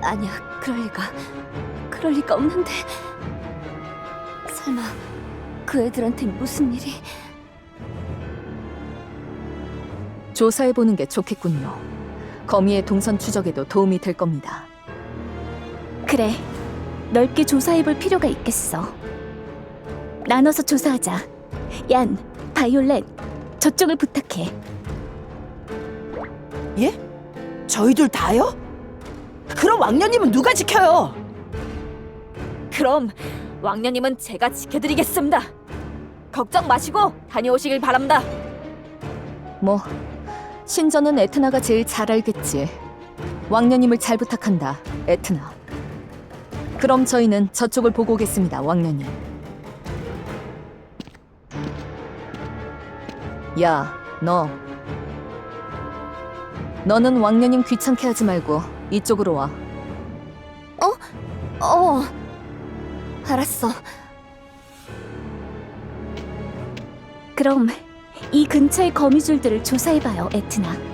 아니야, 그럴 리가 없는데. 설마 그 애들한테 무슨 일이? 조사해보는 게 좋겠군요. 거미의 동선 추적에도 도움이 될 겁니다. 그래, 넓게 조사해볼 필요가 있겠어. 나눠서 조사하자. 얀, 바이올렛, 저쪽을 부탁해. 예? 저희들 다요? 그럼 왕녀님은 누가 지켜요? 그럼 왕녀님은 제가 지켜드리겠습니다. 걱정 마시고 다녀오시길 바랍니다. 뭐 신전은 에트나가 제일 잘 알겠지. 왕녀님을 잘 부탁한다, 에트나. 그럼 저희는 저쪽을 보고 오겠습니다, 왕녀님. 야, 너는 왕녀님 귀찮게 하지 말고 이쪽으로 와. 알았어. 그럼 이 근처의 거미줄들을 조사해봐요, 에트나.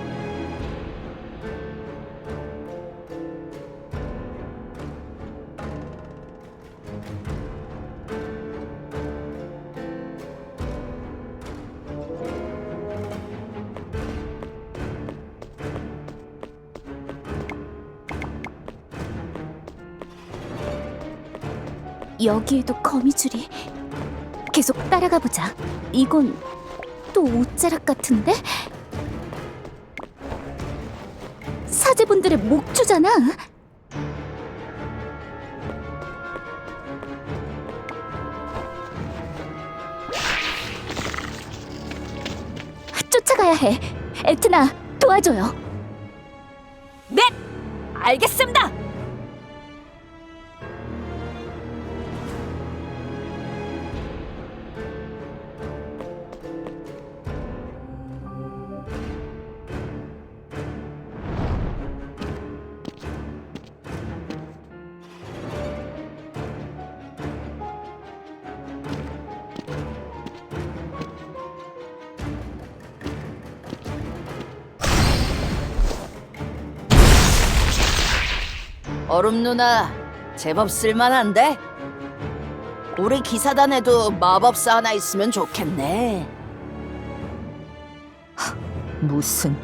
여기에도 거미줄이. 계속 따라가 보자. 이건 또 옷자락 같은데? 사제분들의 목주잖아. 쫓아가야 해. 에트나, 도와줘요. 네, 알겠습니다. 얼음 누나, 제법 쓸만한데? 우리 기사단에도 마법사 하나 있으면 좋겠네. 무슨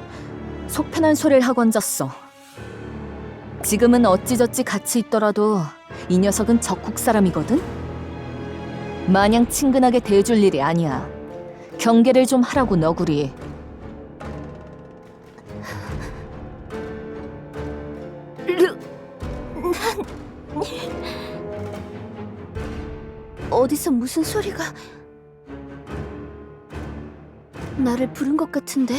속편한 소리를 하고 앉았어. 지금은 어찌저찌 같이 있더라도 이 녀석은 적국 사람이거든? 마냥 친근하게 대해줄 일이 아니야. 경계를 좀 하라고, 너구리. 어디서 무슨 소리가? 나를 부른 것 같은데.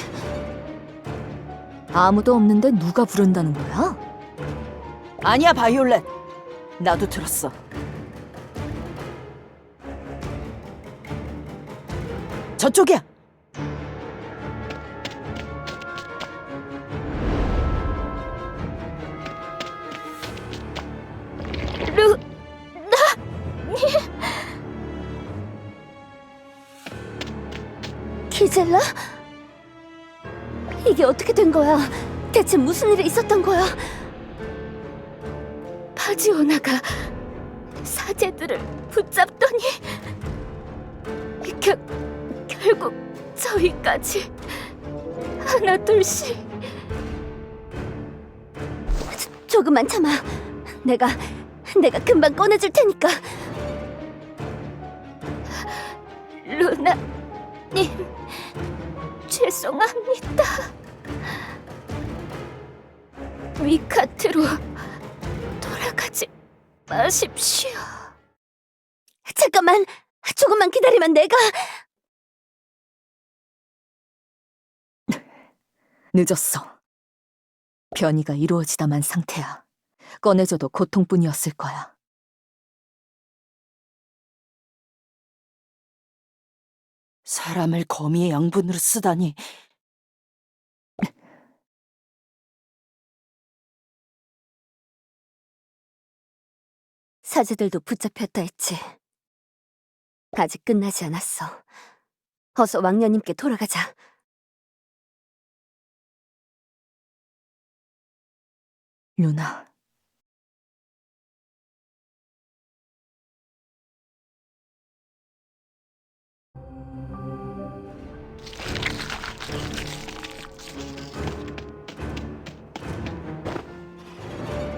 아무도 없는데 누가 부른다는 거야? 아니야, 바이올렛. 나도 들었어. 저쪽이야. 기젤라? 이게 어떻게 된 거야? 대체 무슨 일이 있었던 거야? 파지오나가 사제들을 붙잡더니 결국 저희까지 하나 둘씩. 조금만 참아. 내가 금방 꺼내줄 테니까. 루나님, 죄송합니다. 위카트로 돌아가지 마십시오. 잠깐만, 조금만 기다리면 내가... 늦었어. 변이가 이루어지다만 상태야. 꺼내줘도 고통뿐이었을 거야. 사람을 거미의 양분으로 쓰다니. 사제들도 붙잡혔다 했지. 아직 끝나지 않았어. 어서 왕녀님께 돌아가자. 루나.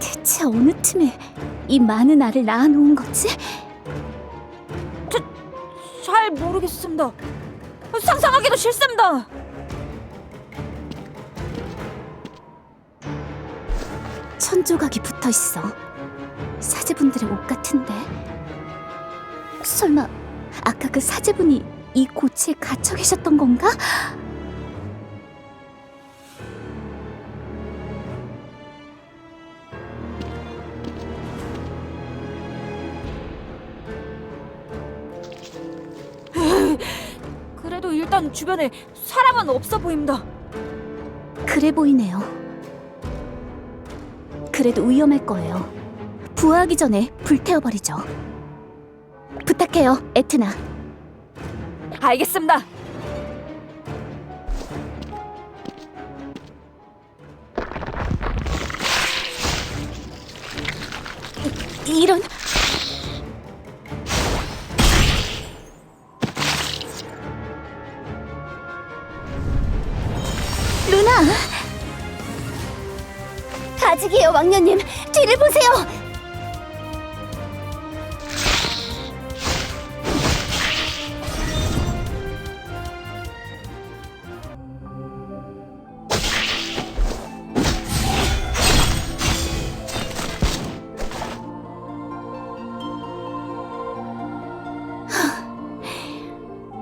대체 어느 틈에 이 많은 알을 낳아놓은 거지? 잘 모르겠습니다. 상상하기도 싫습니다. 천조각이 붙어 있어. 사제분들의 옷 같은데. 설마 아까 그 사제분이 이 고치에 갇혀 계셨던 건가? 그래도 일단 주변에 사람은 없어 보입니다. 그래 보이네요. 그래도 위험할 거예요. 부화하기 전에 불태워버리죠. 부탁해요, 에트나. 알겠습니다. 이런... 루나! 아직이에요, 왕녀님. 뒤를 보세요.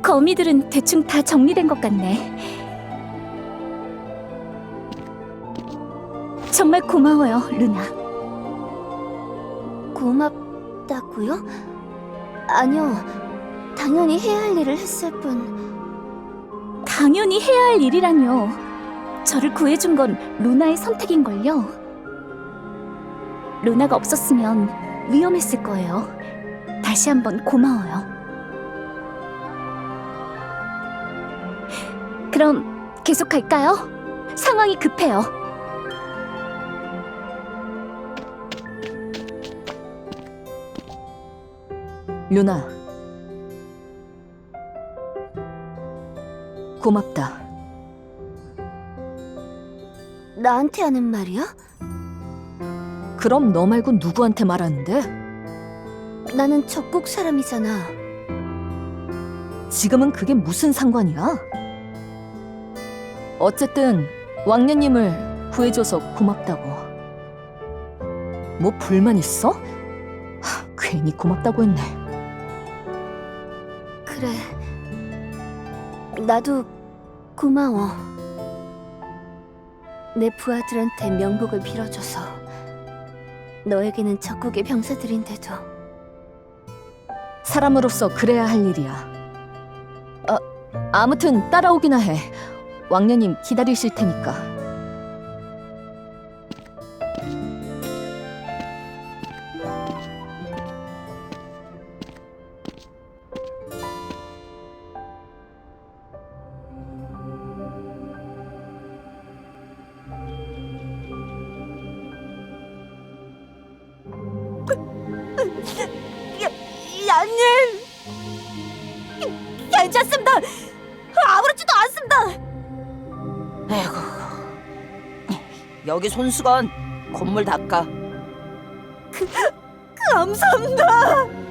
거미들은 대충 다 정리된 것 같네. 정말 고마워요, 루나. 고맙다고요? 아니요. 당연히 해야 할 일을 했을 뿐. 당연히 해야 할 일이라뇨. 저를 구해준 건 루나의 선택인걸요. 루나가 없었으면 위험했을 거예요. 다시 한번 고마워요. 그럼 계속 갈까요? 상황이 급해요. 루나. 고맙다. 나한테 하는 말이야? 그럼 너 말고 누구한테 말하는데? 나는 적국 사람이잖아. 지금은 그게 무슨 상관이야? 어쨌든 왕녀님을 구해줘서 고맙다고. 뭐 불만 있어? 괜히 고맙다고 했네. 그래. 나도 고마워. 내 부하들한테 명복을 빌어줘서. 너에게는 적국의 병사들인데도. 사람으로서 그래야 할 일이야. 아무튼 따라오기나 해. 왕녀님 기다리실 테니까. 야님! 괜찮습니다. 아무렇지도 않습니다. 에이구, 여기 손수건 콧물 닦아. 감사합니다.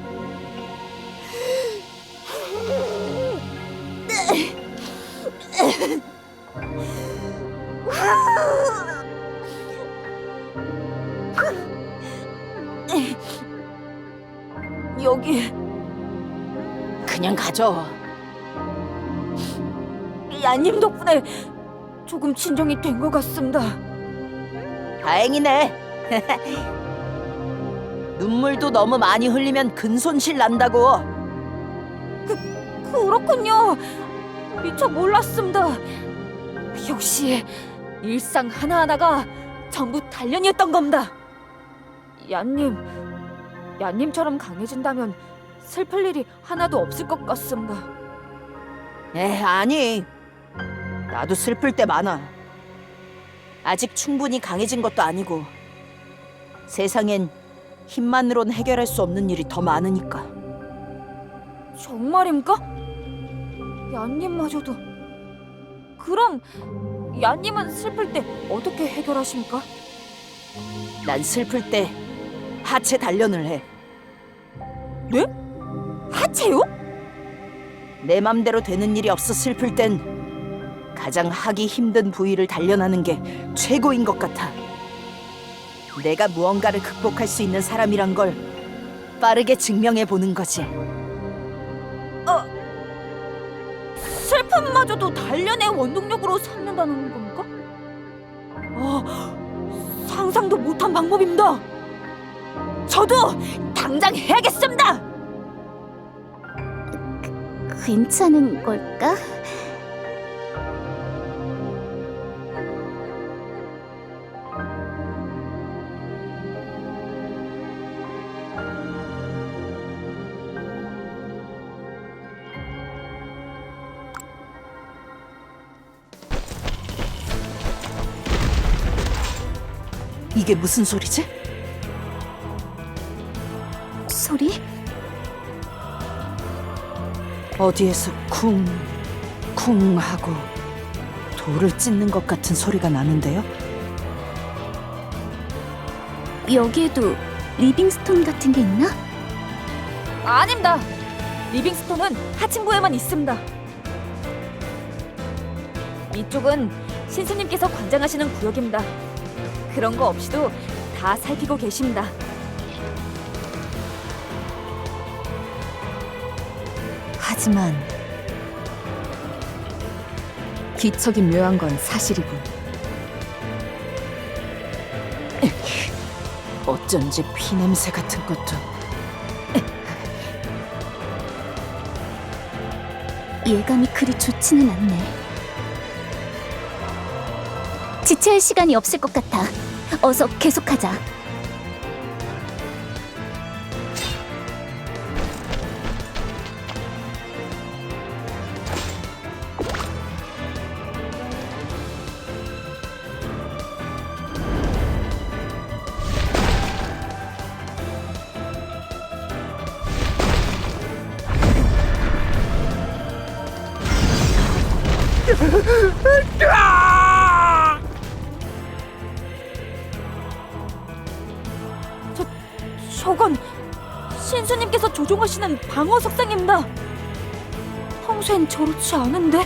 여기 그냥 가져. 야님 덕분에 조금 진정이 된 것 같습니다. 다행이네. 눈물도 너무 많이 흘리면 근손실 난다고. 그렇군요. 미처 몰랐습니다. 역시 일상 하나하나가 전부 단련이었던 겁니다. 야님, 야님처럼 강해진다면 슬플 일이 하나도 없을 것 같습니다. 아니. 나도 슬플 때 많아. 아직 충분히 강해진 것도 아니고 세상엔 힘만으론 해결할 수 없는 일이 더 많으니까. 정말입니까? 야님마저도. 그럼 야님은 슬플 때 어떻게 해결하십니까? 난 슬플 때 하체 단련을 해. 네? 하체요? 내 맘대로 되는 일이 없어 슬플 땐 가장 하기 힘든 부위를 단련하는 게 최고인 것 같아. 내가 무언가를 극복할 수 있는 사람이란 걸 빠르게 증명해 보는 거지. 슬픔마저도 단련의 원동력으로 삼는다는 겁니까? 상상도 못한 방법입니다. 저도 당장 해야겠습니다. 괜찮은 걸까? 이게 무슨 소리지? 소리? 어디에서 쿵쿵 하고 돌을 찢는 것 같은 소리가 나는데요? 여기에도 리빙스톤 같은 게 있나? 아닙니다. 리빙스톤은 하층부에만 있습니다. 이쪽은 신수님께서 관장하시는 구역입니다. 그런 거 없이도 다 살피고 계십니다. 하지만 기척이 묘한 건 사실이군. 어쩐지 피냄새 같은 것도. 예감이 그리 좋지는 않네. 지체할 시간이 없을 것 같아. 어서 계속하자. 저건 신수님께서 조종하시는 방어 석상입니다. 평소엔 저렇지 않은데?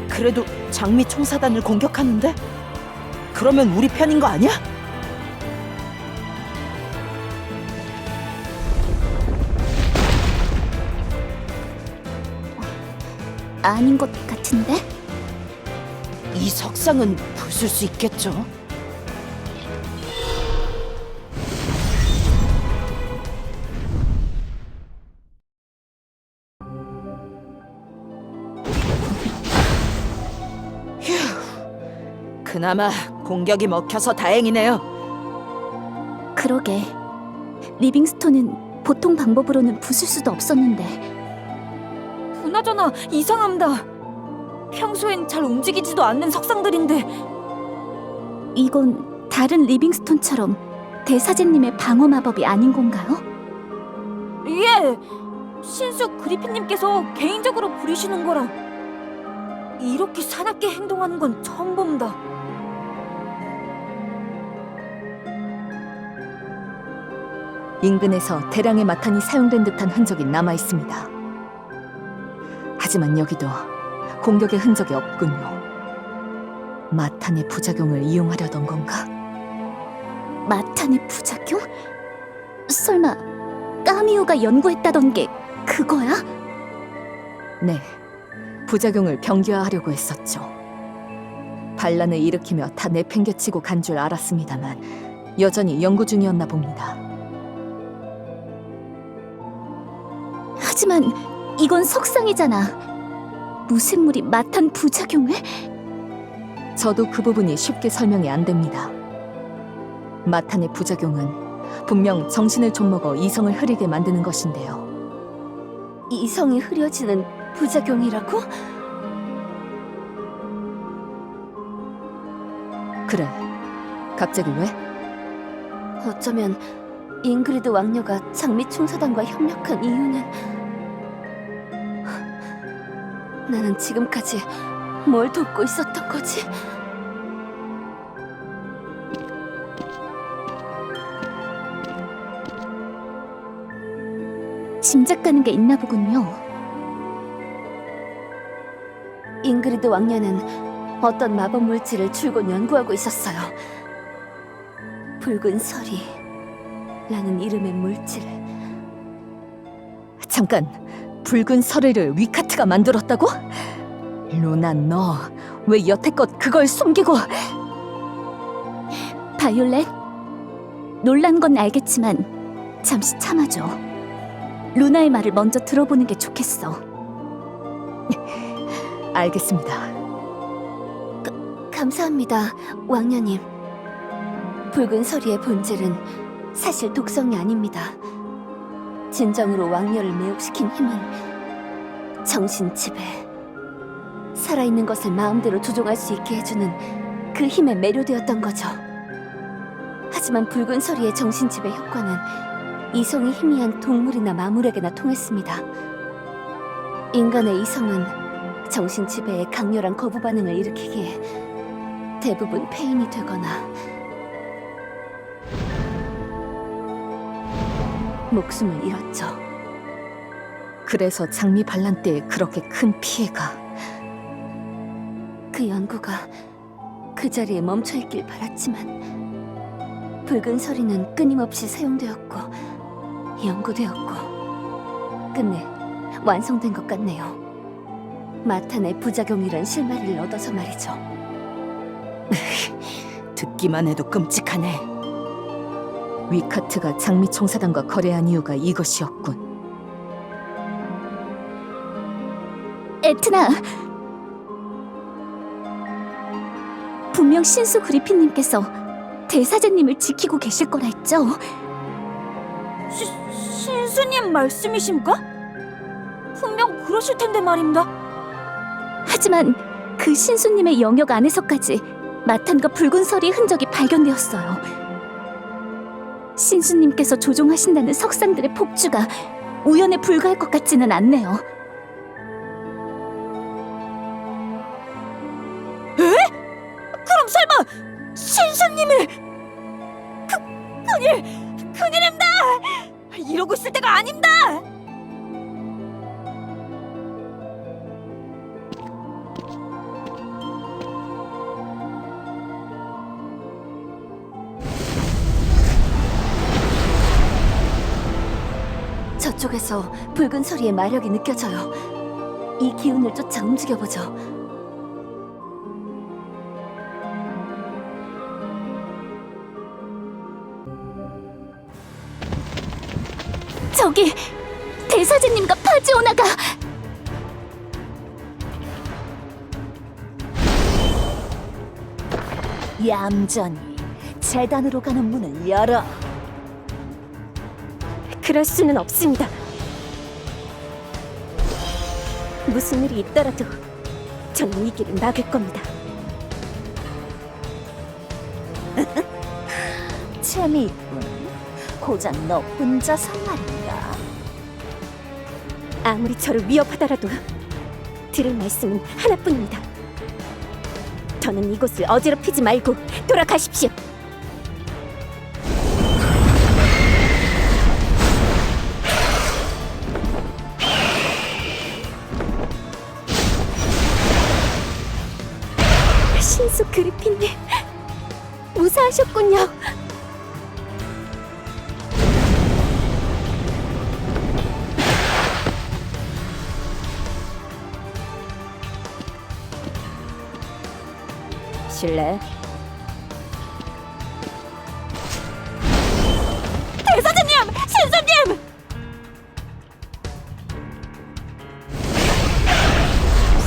그래도 장미 총사단을 공격하는데? 그러면 우리 편인 거 아니야? 아닌 것 같은데? 이 석상은 부술 수 있겠죠? 그나마 공격이 먹혀서 다행이네요. 그러게. 리빙스톤은 보통 방법으로는 부술 수도 없었는데. 그나저나 이상합니다. 평소엔 잘 움직이지도 않는 석상들인데. 이건 다른 리빙스톤처럼 대사제님의 방어 마법이 아닌 건가요? 예! 신수 그리핀님께서 개인적으로 부리시는 거라. 이렇게 사납게 행동하는 건 처음 봅니다. 인근에서 대량의 마탄이 사용된 듯한 흔적이 남아 있습니다. 하지만 여기도 공격의 흔적이 없군요. 마탄의 부작용을 이용하려던 건가? 마탄의 부작용? 설마 까미오가 연구했다던 게 그거야? 네, 부작용을 병기화하려고 했었죠. 반란을 일으키며 다 내팽개치고 간 줄 알았습니다만 여전히 연구 중이었나 봅니다. 하지만 이건 석상이잖아. 무생물이 마탄 부작용을? 저도 그 부분이 쉽게 설명이 안 됩니다. 마탄의 부작용은 분명 정신을 좀 먹어 이성을 흐리게 만드는 것인데요. 이성이 흐려지는 부작용이라고? 그래, 갑자기 왜? 어쩌면 잉그리드 왕녀가 장미 총사단과 협력한 이유는 나는 지금까지 뭘 돕고 있었던 거지? 짐작 가는 게 있나 보군요. 잉그리드 왕녀는 어떤 마법 물질을 줄곧 연구하고 있었어요. 붉은 서리라는 이름의 물질. 잠깐, 붉은 서리를 위카트가 만들었다고? 루나, 너 왜 여태껏 그걸 숨기고... 바이올렛, 놀란 건 알겠지만 잠시 참아줘. 루나의 말을 먼저 들어보는 게 좋겠어. 알겠습니다. 감사합니다, 왕녀님. 붉은 서리의 본질은 사실 독성이 아닙니다. 진정으로 왕녀를 매혹시킨 힘은 정신지배. 살아있는 것을 마음대로 조종할 수 있게 해주는 그 힘에 매료되었던 거죠. 하지만 붉은 서리의 정신지배 효과는 이성이 희미한 동물이나 마물에게나 통했습니다. 인간의 이성은 정신지배에 강렬한 거부 반응을 일으키기에 대부분 폐인이 되거나 목숨을 잃었죠. 그래서 장미 반란 때에 그렇게 큰 피해가... 그 연구가 그 자리에 멈춰있길 바랐지만 붉은 서리는 끊임없이 사용되었고 연구되었고 끝내 완성된 것 같네요. 마탄의 부작용이란 실마리를 얻어서 말이죠. 듣기만 해도 끔찍하네. 위카트가 장미 총사단과 거래한 이유가 이것이었군. 에트나, 분명 신수 그리핀님께서 대사제님을 지키고 계실 거라 했죠? 신수님 말씀이십니까? 분명 그러실 텐데 말입니다. 하지만 그 신수님의 영역 안에서까지 마탄과 붉은 서리의 흔적이 발견되었어요. 신수님께서 조종하신다는 석상들의 폭주가 우연에 불과할 것 같지는 않네요. 그럼 설마 신수님을 큰일입니다. 이러고 있을 때가 아닙니다. 저쪽에서 붉은 서리의 마력이 느껴져요. 이 기운을 쫓아 움직여보죠. 저기 대사제님과 파지오나가... 얌전히 재단으로 가는 문을 열어. 그럴 수는 없습니다. 무슨 일이 있더라도 저는 이 길을 막을 겁니다. 재미있군. 고작 너 혼자서 말인가? 아무리 저를 위협하더라도 들을 말씀은 하나뿐입니다. 저는 이곳을 어지럽히지 말고 돌아가십시오. 신수 그리핀님, 무사하셨군요. 실례. 대사장님, 신수님.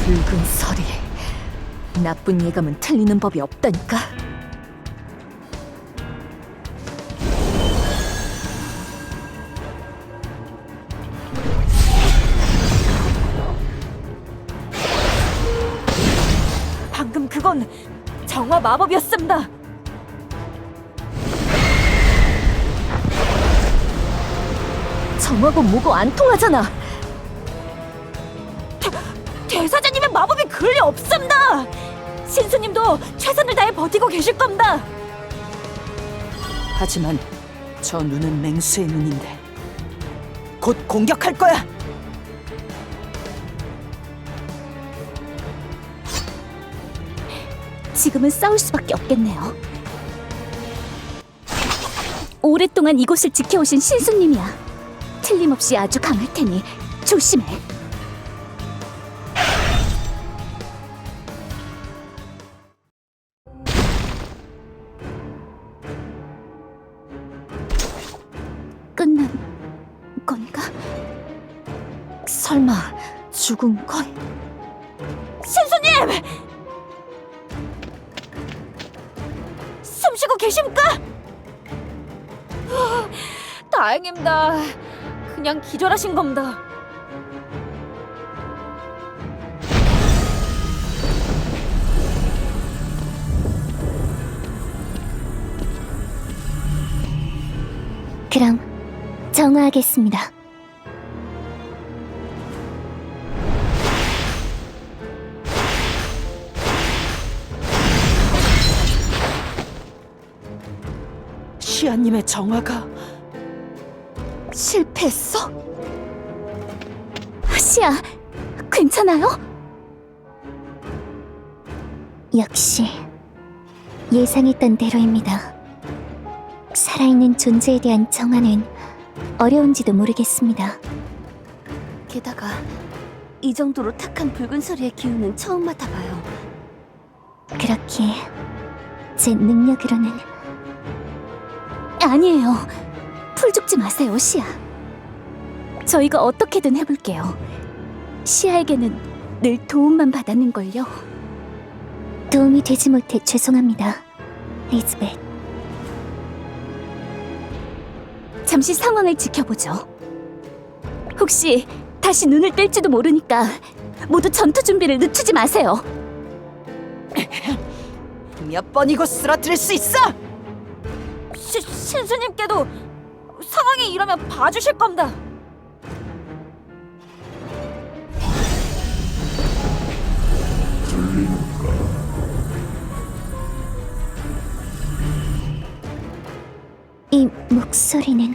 붉은 서리. 나쁜 예감은 틀리는 법이 없다니까. 마법이었습니다. 정하고 뭐고 안 통하잖아. 대사장님의 마법이 그리 없습니다. 신수님도 최선을 다해 버티고 계실 겁니다. 하지만 저 눈은 맹수의 눈인데 곧 공격할 거야. 지금은 싸울 수밖에 없겠네요. 오랫동안 이곳을 지켜오신 신수님이야. 틀림없이 아주 강할 테니 조심해. 끝난 건가? 설마 죽은 건? 신수님! 숨 쉬고 계십니까? 다행입니다. 그냥 기절하신 겁니다. 그럼 정화하겠습니다. 시아님의 정화가 실패했어? 시아, 괜찮아요? 역시 예상했던 대로입니다. 살아있는 존재에 대한 정화는 어려운지도 모르겠습니다. 게다가 이 정도로 탁한 붉은 소리의 기운은 처음 맡아봐요. 그렇게 제 능력으로는 아니에요. 풀 죽지 마세요, 시아. 저희가 어떻게든 해볼게요. 시아에게는 늘 도움만 받았는걸요. 도움이 되지 못해 죄송합니다, 리즈벳. 잠시 상황을 지켜보죠. 혹시 다시 눈을 뗄지도 모르니까 모두 전투 준비를 늦추지 마세요. 몇 번이고 쓰러뜨릴 수 있어? 신수님께도 상황이 이러면 봐주실 겁니다. 이 목소리는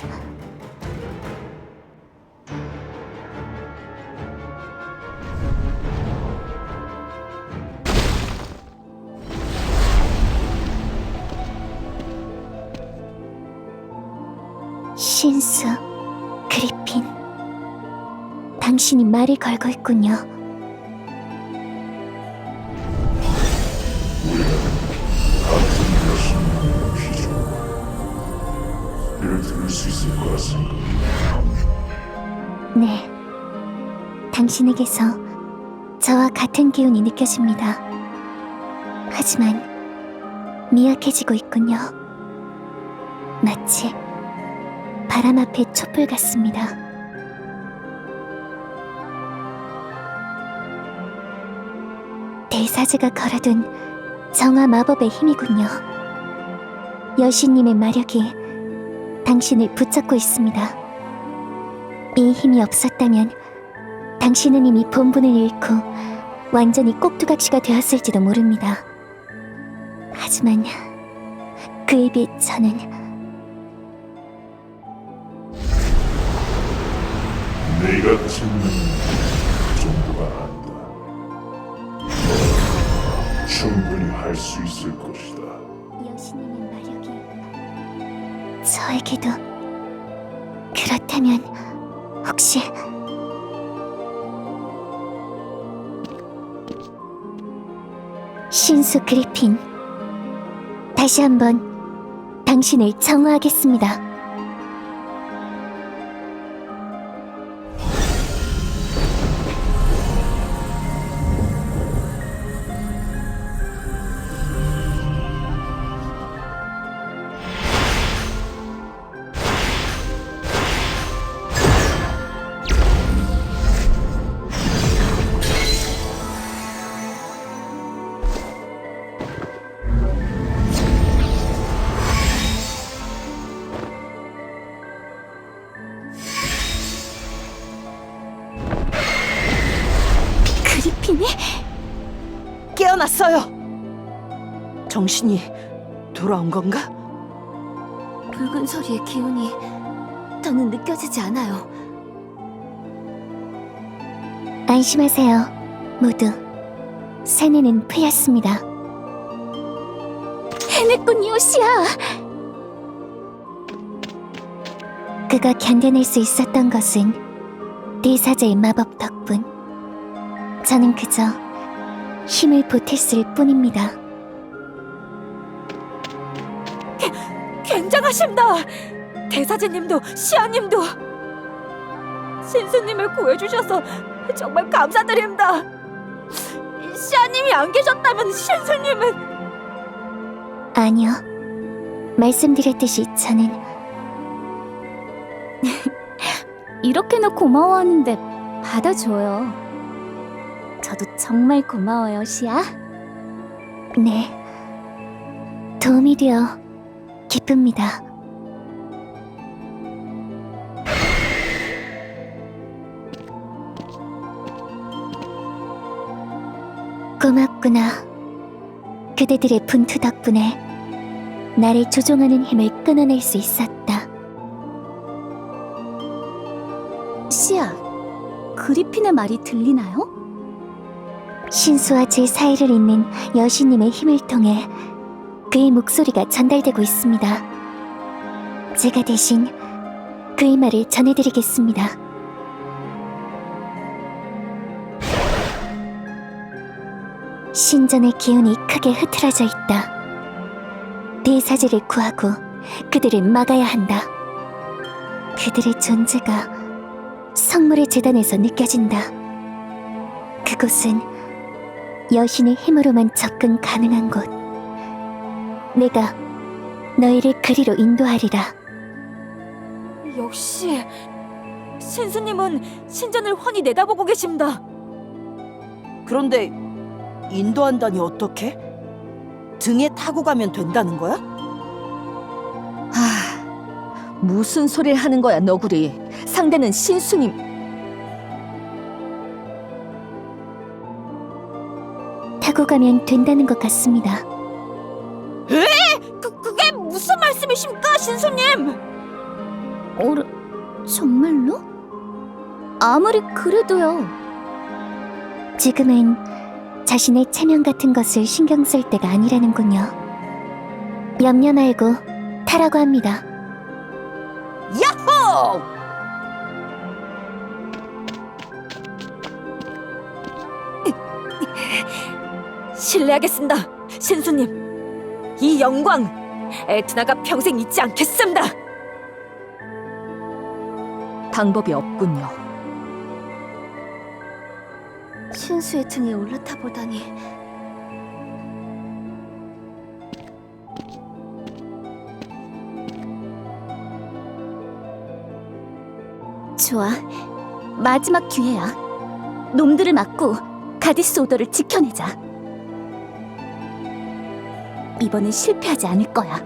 신수 그리핀. 당신이 말을 걸고 있군요. 이를 들을 수 있을 거라 생각해. 네, 당신에게서 저와 같은 기운이 느껴집니다. 하지만 미약해지고 있군요. 마치 바람 앞의 촛불 같습니다. 대사제가 걸어둔 정화 마법의 힘이군요. 여신님의 마력이 당신을 붙잡고 있습니다. 이 힘이 없었다면 당신은 이미 본분을 잃고 완전히 꼭두각시가 되었을지도 모릅니다. 하지만 그에 비해 저는 네가 찾는 그 정도가 아니다. 너 충분히 할 수 있을 것이다. 여신님의 마력이 저에게도 그렇다면 혹시 신수 그리핀, 다시 한번 당신을 정화하겠습니다. 깨어났어요. 정신이 돌아온 건가? 붉은 소리의 기운이 더는 느껴지지 않아요. 안심하세요, 모두. 사내는 풀렸습니다. 해냈군요, 시아. 그가 견뎌낼 수 있었던 것은 네 사자의 마법 덕분. 저는 그저 힘을 보탰을 뿐입니다. 굉장하십니다. 대사제님도 시아님도 신수님을 구해주셔서 정말 감사드립니다. 시아님이 안 계셨다면 신수님은... 아니요. 말씀드렸듯이 저는 이렇게나 고마워하는데 받아줘요. 저도 정말 고마워요, 시아. 네. 도움이 되어 기쁩니다. 고맙구나. 그대들의 분투 덕분에 나를 조종하는 힘을 끊어낼 수 있었다. 시아, 그리핀의 말이 들리나요? 신수와 제 사이를 잇는 여신님의 힘을 통해 그의 목소리가 전달되고 있습니다. 제가 대신 그의 말을 전해드리겠습니다. 신전의 기운이 크게 흐트러져 있다. 네 사제를 구하고 그들을 막아야 한다. 그들의 존재가 성물의 재단에서 느껴진다. 그곳은 여신의 힘으로만 접근 가능한 곳. 내가 너희를 그리로 인도하리라. 역시 신수님은 신전을 훤히 내다보고 계십니다. 그런데 인도한다니 어떻게? 등에 타고 가면 된다는 거야? 무슨 소리를 하는 거야, 너구리. 상대는 신수님. 타고 가면 된다는 것 같습니다. 그게 무슨 말씀이십니까, 신수님? 정말로? 아무리 그래도요. 지금은 자신의 체면 같은 것을 신경 쓸 때가 아니라는군요. 염려 말고 타라고 합니다. 야호! 실례하겠습니다, 신수님. 이 영광 에트나가 평생 잊지 않겠습니다. 방법이 없군요. 신수의 등에 올라타 보다니. 좋아. 마지막 기회야. 놈들을 막고 가디스 오더를 지켜내자. 이번엔 실패하지 않을 거야.